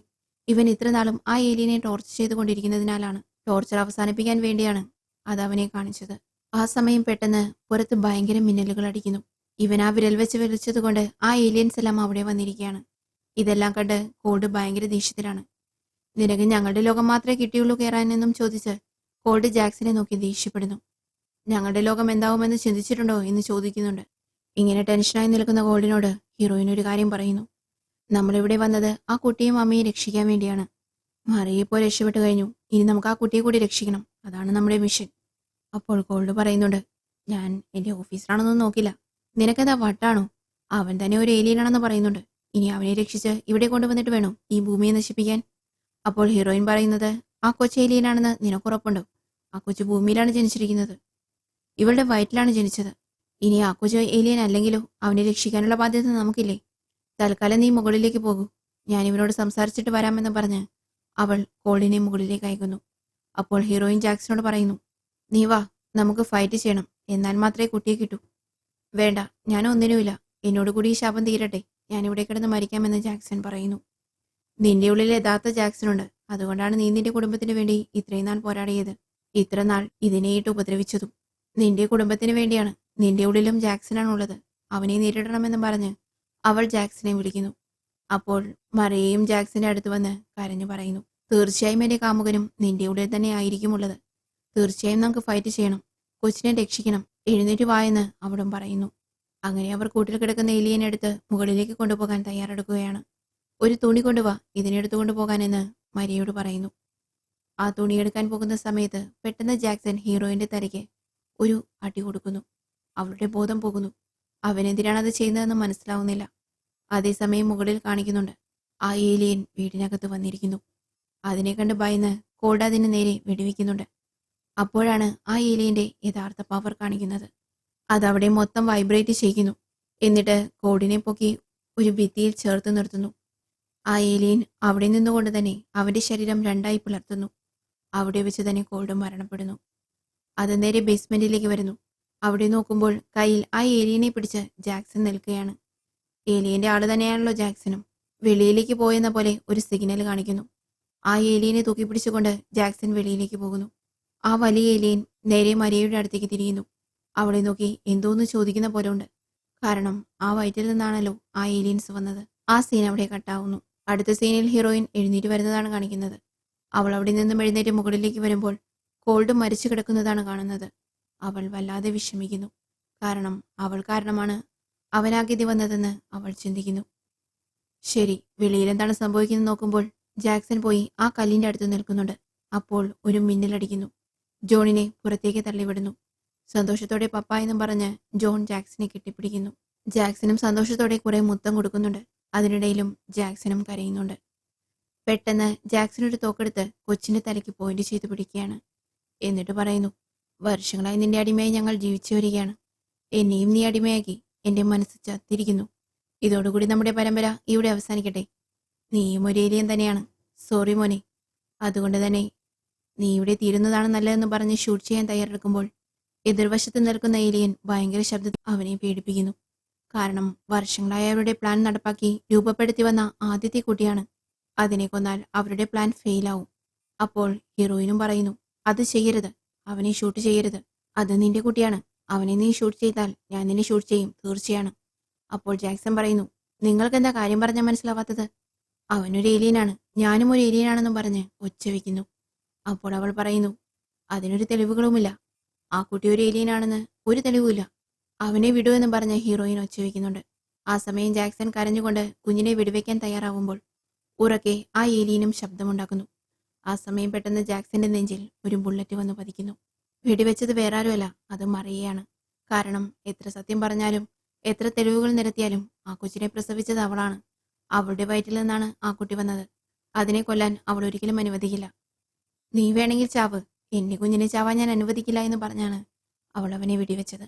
ഇവൻ ഇത്രനാളും ആ ഏലിയനെ ടോർച്ചർ ചെയ്തുകൊണ്ടിരിക്കുന്നതിനാലാണ്. ടോർച്ചർ അവസാനിപ്പിക്കാൻ വേണ്ടിയാണ് അത് അവനെ കാണിച്ചത്. ആ സമയം പെട്ടെന്ന് പുറത്ത് ഭയങ്കര മിന്നലുകൾ അടിക്കുന്നു. ഇവൻ ആ വിരൽ വെച്ച് വിളിച്ചതുകൊണ്ട് ആ ഏലിയൻസ് എല്ലാം അവിടെ വന്നിരിക്കുകയാണ്. ഇതെല്ലാം കണ്ട് കോൾഡ് ഭയങ്കര ദേഷ്യത്തിലാണ്. നിനക്ക് ഞങ്ങളുടെ ലോകം മാത്രമേ കിട്ടിയുള്ളൂ കയറാനെന്നും ചോദിച്ച് കോൾഡ് ജാക്സനെ നോക്കി ദേഷ്യപ്പെടുന്നു. ഞങ്ങളുടെ ലോകം എന്താവുമെന്ന് ചിന്തിച്ചിട്ടുണ്ടോ എന്ന് ചോദിക്കുന്നുണ്ട്. ഇങ്ങനെ ടെൻഷനായി നിൽക്കുന്ന കോൾഡിനോട് ഹീറോയിൻ ഒരു കാര്യം പറയുന്നു. നമ്മളിവിടെ വന്നത് ആ കുട്ടിയും അമ്മയും രക്ഷിക്കാൻ വേണ്ടിയാണ്. മറിയ ഇപ്പോൾ രക്ഷപ്പെട്ടു കഴിഞ്ഞു. ഇനി നമുക്ക് ആ കുട്ടിയെ കൂടി രക്ഷിക്കണം. അതാണ് നമ്മുടെ മിഷൻ. അപ്പോൾ കോൾഡ് പറയുന്നുണ്ട്, ഞാൻ എൻ്റെ ഓഫീസറാണെന്നൊന്നും നോക്കില്ല. നിനക്കെന്താ വട്ടാണോ? അവൻ തന്നെ ഒരു ഏലിയനാണെന്ന് പറയുന്നുണ്ട്. ഇനി അവനെ രക്ഷിച്ച് ഇവിടെ കൊണ്ടുവന്നിട്ട് വേണോ ഈ ഭൂമിയെ നശിപ്പിക്കാൻ? അപ്പോൾ ഹീറോയിൻ പറയുന്നത്, ആ കൊച്ചു ഏലിയനാണെന്ന് നിനക്കുറപ്പുണ്ടോ? ആ കൊച്ചു ഭൂമിയിലാണ് ജനിച്ചിരിക്കുന്നത്. ഇവളുടെ വയറ്റിലാണ് ജനിച്ചത്. ഇനി ആ കൊച്ചു ഏലിയൻ അല്ലെങ്കിലോ അവനെ രക്ഷിക്കാനുള്ള ബാധ്യത നമുക്കില്ലേ? തൽക്കാലം നീ മുകളിലേക്ക് പോകൂ. ഞാൻ ഇവനോട് സംസാരിച്ചിട്ട് വരാമെന്ന് പറഞ്ഞ് അവൾ കോൾഡിനെ മുകളിലേക്ക് അയക്കുന്നു. അപ്പോൾ ഹീറോയിൻ ജാക്സനോട് പറയുന്നു, നീ വാ, നമുക്ക് ഫൈറ്റ് ചെയ്യണം. എന്നാൽ മാത്രമേ കുട്ടിയെ കിട്ടൂ. വേണ്ട, ഞാൻ ഒന്നിനുമില്ല. എന്നോട് കൂടി ഈ ശാപം തീരട്ടെ. ഞാൻ ഇവിടെ കിടന്ന് മരിക്കാമെന്ന് ജാക്സൺ പറയുന്നു. നിന്റെ ഉള്ളിൽ യഥാർത്ഥ ജാക്സനുണ്ട്. അതുകൊണ്ടാണ് നീ നിന്റെ കുടുംബത്തിന് വേണ്ടി ഇത്രയും നാൾ പോരാടിയത്. ഇത്ര നാൾ ഇതിനെയിട്ട് ഉപദ്രവിച്ചതും നിന്റെ കുടുംബത്തിന് വേണ്ടിയാണ്. നിന്റെ ഉള്ളിലും ജാക്സനാണുള്ളത്. അവനെ നേരിടണമെന്ന് പറഞ്ഞ് അവൾ ജാക്സനെ വിളിക്കുന്നു. അപ്പോൾ മറിയയും ജാക്സന്റെ അടുത്ത് വന്ന് കരഞ്ഞു പറയുന്നു, തീർച്ചയായും എന്റെ കാമുകനും നിന്റെ ഉള്ളിൽ തന്നെ ആയിരിക്കുമുള്ളത്. തീർച്ചയായും നമുക്ക് ഫൈറ്റ് ചെയ്യണം. കൊച്ചിനെ രക്ഷിക്കണം. എഴുന്നേറ്റ് വായെന്ന് അവളും പറയുന്നു. അങ്ങനെ അവർ കൂട്ടിൽ കിടക്കുന്ന ഏലിയനെ എടുത്ത് മുകളിലേക്ക് കൊണ്ടുപോകാൻ തയ്യാറെടുക്കുകയാണ്. ഒരു തുണി കൊണ്ടുവാ, ഇതിനെടുത്തു കൊണ്ടുപോകാനെന്ന് മരിയയോട് പറയുന്നു. ആ തുണി എടുക്കാൻ പോകുന്ന സമയത്ത് പെട്ടെന്ന് ജാക്സൺ ഹീറോയിന്റെ തലയ്ക്ക് ഒരു അടി കൊടുക്കുന്നു. അവളുടെ ബോധം പോകുന്നു. അവനെന്തിനാണത് ചെയ്യുന്നതെന്ന് മനസ്സിലാവുന്നില്ല. അതേസമയം മുകളിൽ കാണിക്കുന്നുണ്ട്, ആ ഏലിയൻ വീടിനകത്ത് വന്നിരിക്കുന്നു. അതിനെ കണ്ട് ഭയന്ന് കോൾഡ് അതിന് നേരെ വെടിവെക്കുന്നുണ്ട്. അപ്പോഴാണ് ആ ഏലിയന്റെ യഥാർത്ഥ പവർ കാണിക്കുന്നത്. അതവിടെ മൊത്തം വൈബ്രേറ്റ് ചെയ്യിക്കുന്നു. എന്നിട്ട് കോൾഡിനെ പൊക്കി ഒരു ഭിത്തിയിൽ ചേർത്ത് നിർത്തുന്നു. ആ ഏലിയൻ അവിടെ നിന്നുകൊണ്ട് തന്നെ അവന്റെ ശരീരം രണ്ടായി പിളർത്തുന്നു. അവിടെ വെച്ച് തന്നെ കോൾഡ് മരണപ്പെടുന്നു. അത് നേരെ ബേസ്മെന്റിലേക്ക് വരുന്നു. അവിടെ നോക്കുമ്പോൾ കയ്യിൽ ആ ഏലിയനെ പിടിച്ച് ജാക്സൺ നിൽക്കുകയാണ്. ഏലിയന്റെ ആള് തന്നെയാണല്ലോ ജാക്സനും. വെളിയിലേക്ക് പോയെന്ന പോലെ ഒരു സിഗ്നൽ കാണിക്കുന്നു. ആ ഏലിയനെ തൂക്കിപ്പിടിച്ചുകൊണ്ട് ജാക്സൺ വെളിയിലേക്ക് പോകുന്നു. ആ വലിയ ഏലിയൻ നേരെ മരിയയുടെ അടുത്തേക്ക് തിരിയുന്നു. അവളെ നോക്കി എന്തോന്ന് ചോദിക്കുന്ന പോലെ ഉണ്ട്. കാരണം ആ വയറ്റിൽ നിന്നാണല്ലോ ആ ഏലിയൻസ് വന്നത്. ആ സീൻ അവിടെ കട്ടാവുന്നു. അടുത്ത സീനിൽ ഹീറോയിൻ എഴുന്നേറ്റ് വരുന്നതാണ് കാണിക്കുന്നത്. അവൾ അവിടെ നിന്നും എഴുന്നേറ്റ് മുകളിലേക്ക് വരുമ്പോൾ കോൾഡ് മരിച്ചു കിടക്കുന്നതാണ് കാണുന്നത്. അവൾ വല്ലാതെ വിഷമിക്കുന്നു. കാരണം അവൾ കാരണമാണ് അവനാഗതി വന്നതെന്ന് അവൾ ചിന്തിക്കുന്നു. ശരി, വെളിയിൽ എന്താണ് സംഭവിക്കുന്നത് നോക്കുമ്പോൾ ജാക്സൺ പോയി ആ കല്ലിന്റെ അടുത്ത് നിൽക്കുന്നുണ്ട്. അപ്പോൾ ഒരു മിന്നലടിക്കുന്നു. ജോണിനെ പുറത്തേക്ക് തള്ളിവിടുന്നു. സന്തോഷത്തോടെ പപ്പ എന്നും പറഞ്ഞ് ജോൺ ജാക്സനെ കെട്ടിപ്പിടിക്കുന്നു. ജാക്സനും സന്തോഷത്തോടെ കുറെ മുത്തം കൊടുക്കുന്നുണ്ട്. അതിനിടയിലും ജാക്സനും കരയുന്നുണ്ട്. പെട്ടെന്ന് ജാക്സൺ ഒരു തോക്കെടുത്ത് കൊച്ചിന്റെ തലയ്ക്ക് പോയിന്റ് ചെയ്ത് പിടിക്കുകയാണ്. എന്നിട്ട് പറയുന്നു, വർഷങ്ങളായി നിന്റെ അടിമയായി ഞങ്ങൾ ജീവിച്ചു വരികയാണ്. എന്നെയും നീ അടിമയാക്കി. എന്റെ മനസ്സ് ചത്തിരിക്കുന്നു. ഇതോടുകൂടി നമ്മുടെ പരമ്പര ഇവിടെ അവസാനിക്കട്ടെ. നീയും ഒരു ഏലിയൻ തന്നെയാണ്. സോറി മോനെ. അതുകൊണ്ട് തന്നെ നീ ഇവിടെ തീരുന്നതാണ് നല്ലതെന്ന് പറഞ്ഞ് ഷൂട്ട് ചെയ്യാൻ തയ്യാറെടുക്കുമ്പോൾ എതിർവശത്ത് നിൽക്കുന്ന ഏലിയൻ ഭയങ്കര ശബ്ദത്തിൽ അവനെ പേടിപ്പിക്കുന്നു. കാരണം വർഷങ്ങളായി അവരുടെ പ്ലാൻ നടപ്പാക്കി രൂപപ്പെടുത്തി വന്ന ആദ്യത്തെ കുട്ടിയാണ്. അതിനെ കൊന്നാൽ അവരുടെ പ്ലാൻ ഫെയിലാവും. അപ്പോൾ ഹീറോയിനും പറയുന്നു, അത് ചെയ്യരുത്. അവനെ ഷൂട്ട് ചെയ്യരുത്. അത് നിന്റെ കുട്ടിയാണ്. അവനെ നീ ഷൂട്ട് ചെയ്താൽ ഞാൻ നിന്നെ ഷൂട്ട് ചെയ്യും, തീർച്ചയാണ്. അപ്പോൾ ജാക്സൺ പറയുന്നു, നിങ്ങൾക്കെന്താ കാര്യം പറഞ്ഞാൽ മനസ്സിലാവാത്തത്? അവനൊരു ഏലിയനാണ്, ഞാനും ഒരു ഏലിയനാണെന്നും പറഞ്ഞ് ഒച്ച വയ്ക്കുന്നു. അപ്പോൾ അവൾ പറയുന്നു, അതിനൊരു തെളിവുകളുമില്ല. ആ കുട്ടി ഒരു ഏലിയനാണെന്ന് ഒരു തെളിവുമില്ല. അവനെ വിടൂ എന്ന് പറഞ്ഞ് ഹീറോയിൻ ഒച്ച വയ്ക്കുന്നുണ്ട്. ആ സമയം ജാക്സൺ കരഞ്ഞുകൊണ്ട് കുഞ്ഞിനെ വെടിവെക്കാൻ തയ്യാറാവുമ്പോൾ ഉറക്കെ ആ ഏലിയനും ശബ്ദമുണ്ടാക്കുന്നു. ആ സമയം പെട്ടെന്ന് ജാക്സന്റെ നെഞ്ചിൽ ഒരു ബുള്ളറ്റ് വന്ന് പതിക്കുന്നു. വെടിവെച്ചത് വേറാരുമല്ല, അത് മറിയയാണ്. കാരണം എത്ര സത്യം പറഞ്ഞാലും എത്ര തെളിവുകൾ നിരത്തിയാലും ആ കൊച്ചിനെ പ്രസവിച്ചത് അവളാണ്. അവളുടെ വയറ്റിൽ നിന്നാണ് ആ കുട്ടി വന്നത്. അതിനെ കൊല്ലാൻ അവൾ ഒരിക്കലും അനുവദിക്കില്ല. നീ വേണമെങ്കിൽ ചാവ്, എന്റെ കുഞ്ഞിനെ ചാവാൻ ഞാൻ അനുവദിക്കില്ല എന്ന് പറഞ്ഞാണ് അവൾ അവനെ വെടിവെച്ചത്.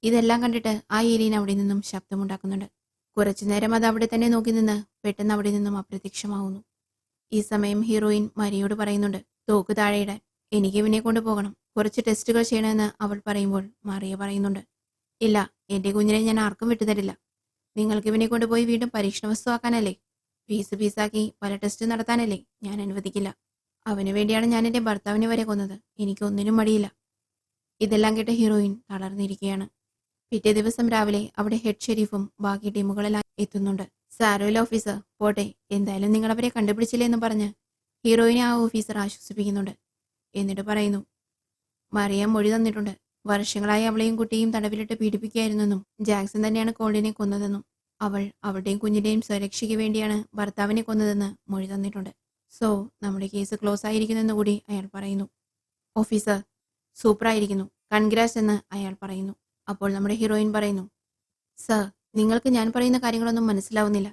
ഇതെല്ലാം കണ്ടിട്ട് ആ ഏലിയൻ അവിടെ നിന്നും ശബ്ദമുണ്ടാക്കുന്നുണ്ട്. കുറച്ചുനേരം അത് അവിടെ തന്നെ നോക്കി നിന്ന് പെട്ടെന്ന് അവിടെ നിന്നും അപ്രത്യക്ഷമാവുന്നു. ഈ സമയം ഹീറോയിൻ മരിയോട് പറയുന്നുണ്ട് തോക്ക് താഴെയിടാൻ. എനിക്ക് ഇവനെ കൊണ്ടുപോകണം, കുറച്ച് ടെസ്റ്റുകൾ ചെയ്യണമെന്ന് അവൾ പറയുമ്പോൾ മറിയ പറയുന്നുണ്ട്, ഇല്ല, എന്റെ കുഞ്ഞിനെ ഞാൻ ആർക്കും വിട്ടുതരില്ല. നിങ്ങൾക്ക് ഇവനെ കൊണ്ടുപോയി വീണ്ടും പരീക്ഷണ വസ്തുവാക്കാനല്ലേ, പീസ് പീസാക്കി പല ടെസ്റ്റ് നടത്താനല്ലേ, ഞാൻ അനുവദിക്കില്ല. അവന് വേണ്ടിയാണ് ഞാൻ എന്റെ ഭർത്താവിനെ വരെ കൊന്നത്. എനിക്ക് ഒന്നിനും മടിയില്ല. ഇതെല്ലാം കേട്ട ഹീറോയിൻ തളർന്നിരിക്കുകയാണ്. പിറ്റേ ദിവസം രാവിലെ അവിടെ ഹെഡ് ഷെരീഫും ബാക്കി ടീമുകളെല്ലാം എത്തുന്നുണ്ട്. സാരോയില്ല ഓഫീസർ, പോട്ടെ, എന്തായാലും നിങ്ങൾ അവരെ കണ്ടുപിടിച്ചില്ലേ എന്ന് പറഞ്ഞ് ഹീറോയിനെ ആ ഓഫീസർ ആശ്വസിപ്പിക്കുന്നുണ്ട്. എന്നിട്ട് പറയുന്നു, മറിയാൻ മൊഴി തന്നിട്ടുണ്ട്. വർഷങ്ങളായി അവളെയും കുട്ടിയും തടവിലിട്ട് പീഡിപ്പിക്കുകയായിരുന്നെന്നും ജാക്സൺ തന്നെയാണ് കോൾഡിനെ കൊന്നതെന്നും അവൾ അവളുടെയും കുഞ്ഞിന്റെയും സുരക്ഷയ്ക്ക് വേണ്ടിയാണ് ഭർത്താവിനെ കൊന്നതെന്ന് മൊഴി തന്നിട്ടുണ്ട്. സോ നമ്മുടെ കേസ് ക്ലോസ് ആയിരിക്കുന്നെന്ന് കൂടി അയാൾ പറയുന്നു. ഓഫീസർ, സൂപ്പറായിരിക്കുന്നു, കൺഗ്രാറ്റ്സ് എന്ന് അയാൾ പറയുന്നു. അപ്പോൾ നമ്മുടെ ഹീറോയിൻ പറയുന്നു, സർ, നിങ്ങൾക്ക് ഞാൻ പറയുന്ന കാര്യങ്ങളൊന്നും മനസ്സിലാവുന്നില്ല.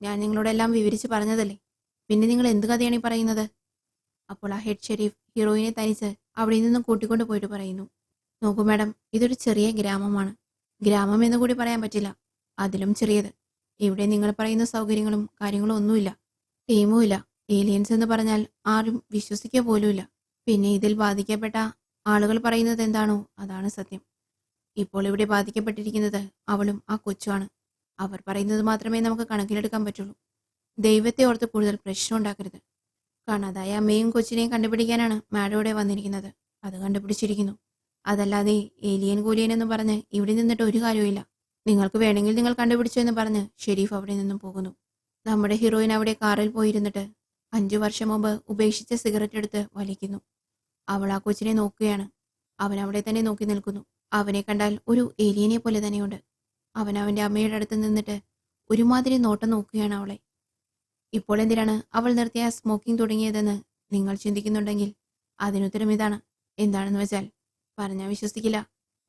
ഞാൻ നിങ്ങളോടെല്ലാം വിവരിച്ച് പറഞ്ഞതല്ലേ, പിന്നെ നിങ്ങൾ എന്ത് കഥയാണ് ഈ പറയുന്നത്? അപ്പോൾ ആ ഹെഡ് ഷെരീഫ് ഹീറോയിനെ തനിച്ച് അവിടെ നിന്നും കൂട്ടിക്കൊണ്ട് പോയിട്ട് പറയുന്നു, നോക്കൂ മാഡം, ഇതൊരു ചെറിയ ഗ്രാമമാണ്. ഗ്രാമം എന്ന് കൂടി പറയാൻ പറ്റില്ല, അതിലും ചെറിയത്. ഇവിടെ നിങ്ങൾ പറയുന്ന സൗകര്യങ്ങളും കാര്യങ്ങളും ഒന്നുമില്ല, ടീമുമില്ല. ഏലിയൻസ് എന്ന് പറഞ്ഞാൽ ആരും വിശ്വസിക്കുക പോലുമില്ല. പിന്നെ ഇതിൽ ബാധിക്കപ്പെട്ട ആളുകൾ പറയുന്നത് എന്താണോ അതാണ് സത്യം. ഇപ്പോൾ ഇവിടെ ബാധിക്കപ്പെട്ടിരിക്കുന്നത് അവളും ആ കൊച്ചുമാണ്. അവർ പറയുന്നത് മാത്രമേ നമുക്ക് കണക്കിലെടുക്കാൻ പറ്റുള്ളൂ. ദൈവത്തെ ഓർത്ത് കൂടുതൽ പ്രശ്നം ഉണ്ടാക്കരുത്. കാണാതായ അമ്മയും കൊച്ചിനെയും കണ്ടുപിടിക്കാനാണ് മാഡം ഇവിടെ വന്നിരിക്കുന്നത്. അത് കണ്ടുപിടിച്ചിരിക്കുന്നു. അതല്ലാതെ ഏലിയൻ കൂലിയൻ എന്ന് പറഞ്ഞ് ഇവിടെ നിന്നിട്ട് ഒരു കാര്യവുമില്ല. നിങ്ങൾക്ക് വേണമെങ്കിൽ നിങ്ങൾ കണ്ടുപിടിച്ചു എന്ന് പറഞ്ഞ് ഷെരീഫ് അവിടെ നിന്നും പോകുന്നു. നമ്മുടെ ഹീറോയിൻ അവിടെ കാറിൽ പോയിരുന്നിട്ട് 5 വർഷം മുമ്പ് ഉപേക്ഷിച്ച സിഗരറ്റ് എടുത്ത് വലിക്കുന്നു. അവൾ ആ കൊച്ചിനെ നോക്കുകയാണ്. അവൻ അവിടെ തന്നെ നോക്കി നിൽക്കുന്നു. അവനെ കണ്ടാൽ ഒരു ഏലിയനെ പോലെ തന്നെയുണ്ട്. അവൻ അവന്റെ അമ്മയുടെ അടുത്ത് നിന്നിട്ട് ഒരുമാതിരി നോട്ടം നോക്കുകയാണ് അവളെ. ഇപ്പോൾ എന്തിനാണ് അവൾ നിർത്തിയ സ്മോക്കിംഗ് തുടങ്ങിയതെന്ന് നിങ്ങൾ ചിന്തിക്കുന്നുണ്ടെങ്കിൽ അതിനുത്തരം ഇതാണ്. എന്താണെന്ന് വെച്ചാൽ, പറഞ്ഞാൽ വിശ്വസിക്കില്ല,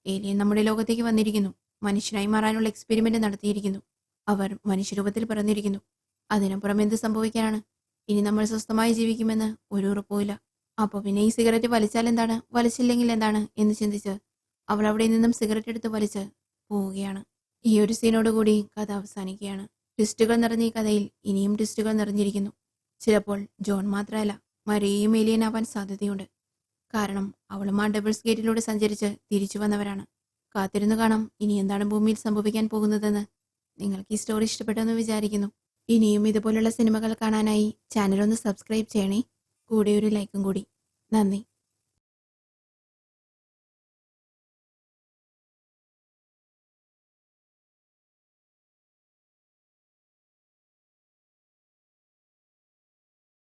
ഏലിയൻ നമ്മുടെ ലോകത്തേക്ക് വന്നിരിക്കുന്നു. മനുഷ്യനായി മാറാനുള്ള എക്സ്പെരിമെന്റ് നടത്തിയിരിക്കുന്നു. അവർ മനുഷ്യരൂപത്തിൽ പിറന്നിരിക്കുന്നു. അതിനപ്പുറം എന്ത് സംഭവിക്കാനാണ്? ഇനി നമ്മൾ സ്വസ്ഥമായി ജീവിക്കുമെന്ന് ഒരു ഉറപ്പുമില്ല. അപ്പോൾ പിന്നെ ഈ സിഗരറ്റ് വലിച്ചാൽ എന്താണ്, വലിച്ചില്ലെങ്കിൽ എന്താണ് എന്ന് ചിന്തിച്ച് അവൾ അവിടെ നിന്നും സിഗരറ്റ് എടുത്ത് വലിച്ച് പോവുകയാണ്. ഈ ഒരു സീനോടുകൂടി കഥ അവസാനിക്കുകയാണ്. ട്വിസ്റ്റുകൾ നിറഞ്ഞ ഈ കഥയിൽ ഇനിയും ട്വിസ്റ്റുകൾ നിറഞ്ഞിരിക്കുന്നു. ചിലപ്പോൾ ജോൺ മാത്രമല്ല, മരിയയും ഏലിയൻ ആവാൻ സാധ്യതയുണ്ട്. കാരണം അവളും ആ ഡബിൾസ് ഗേറ്റിലൂടെ സഞ്ചരിച്ച് തിരിച്ചു വന്നവരാണ്. കാത്തിരുന്നു കാണാം ഇനി എന്താണ് ഭൂമിയിൽ സംഭവിക്കാൻ പോകുന്നതെന്ന്. നിങ്ങൾക്ക് ഈ സ്റ്റോറി ഇഷ്ടപ്പെട്ടെന്ന് വിചാരിക്കുന്നു. ഇനിയും ഇതുപോലുള്ള സിനിമകൾ കാണാനായി ചാനൽ ഒന്ന് സബ്സ്ക്രൈബ് ചെയ്യണേ. കൂടെ ഒരു ലൈക്കും കൂടി. നന്ദി.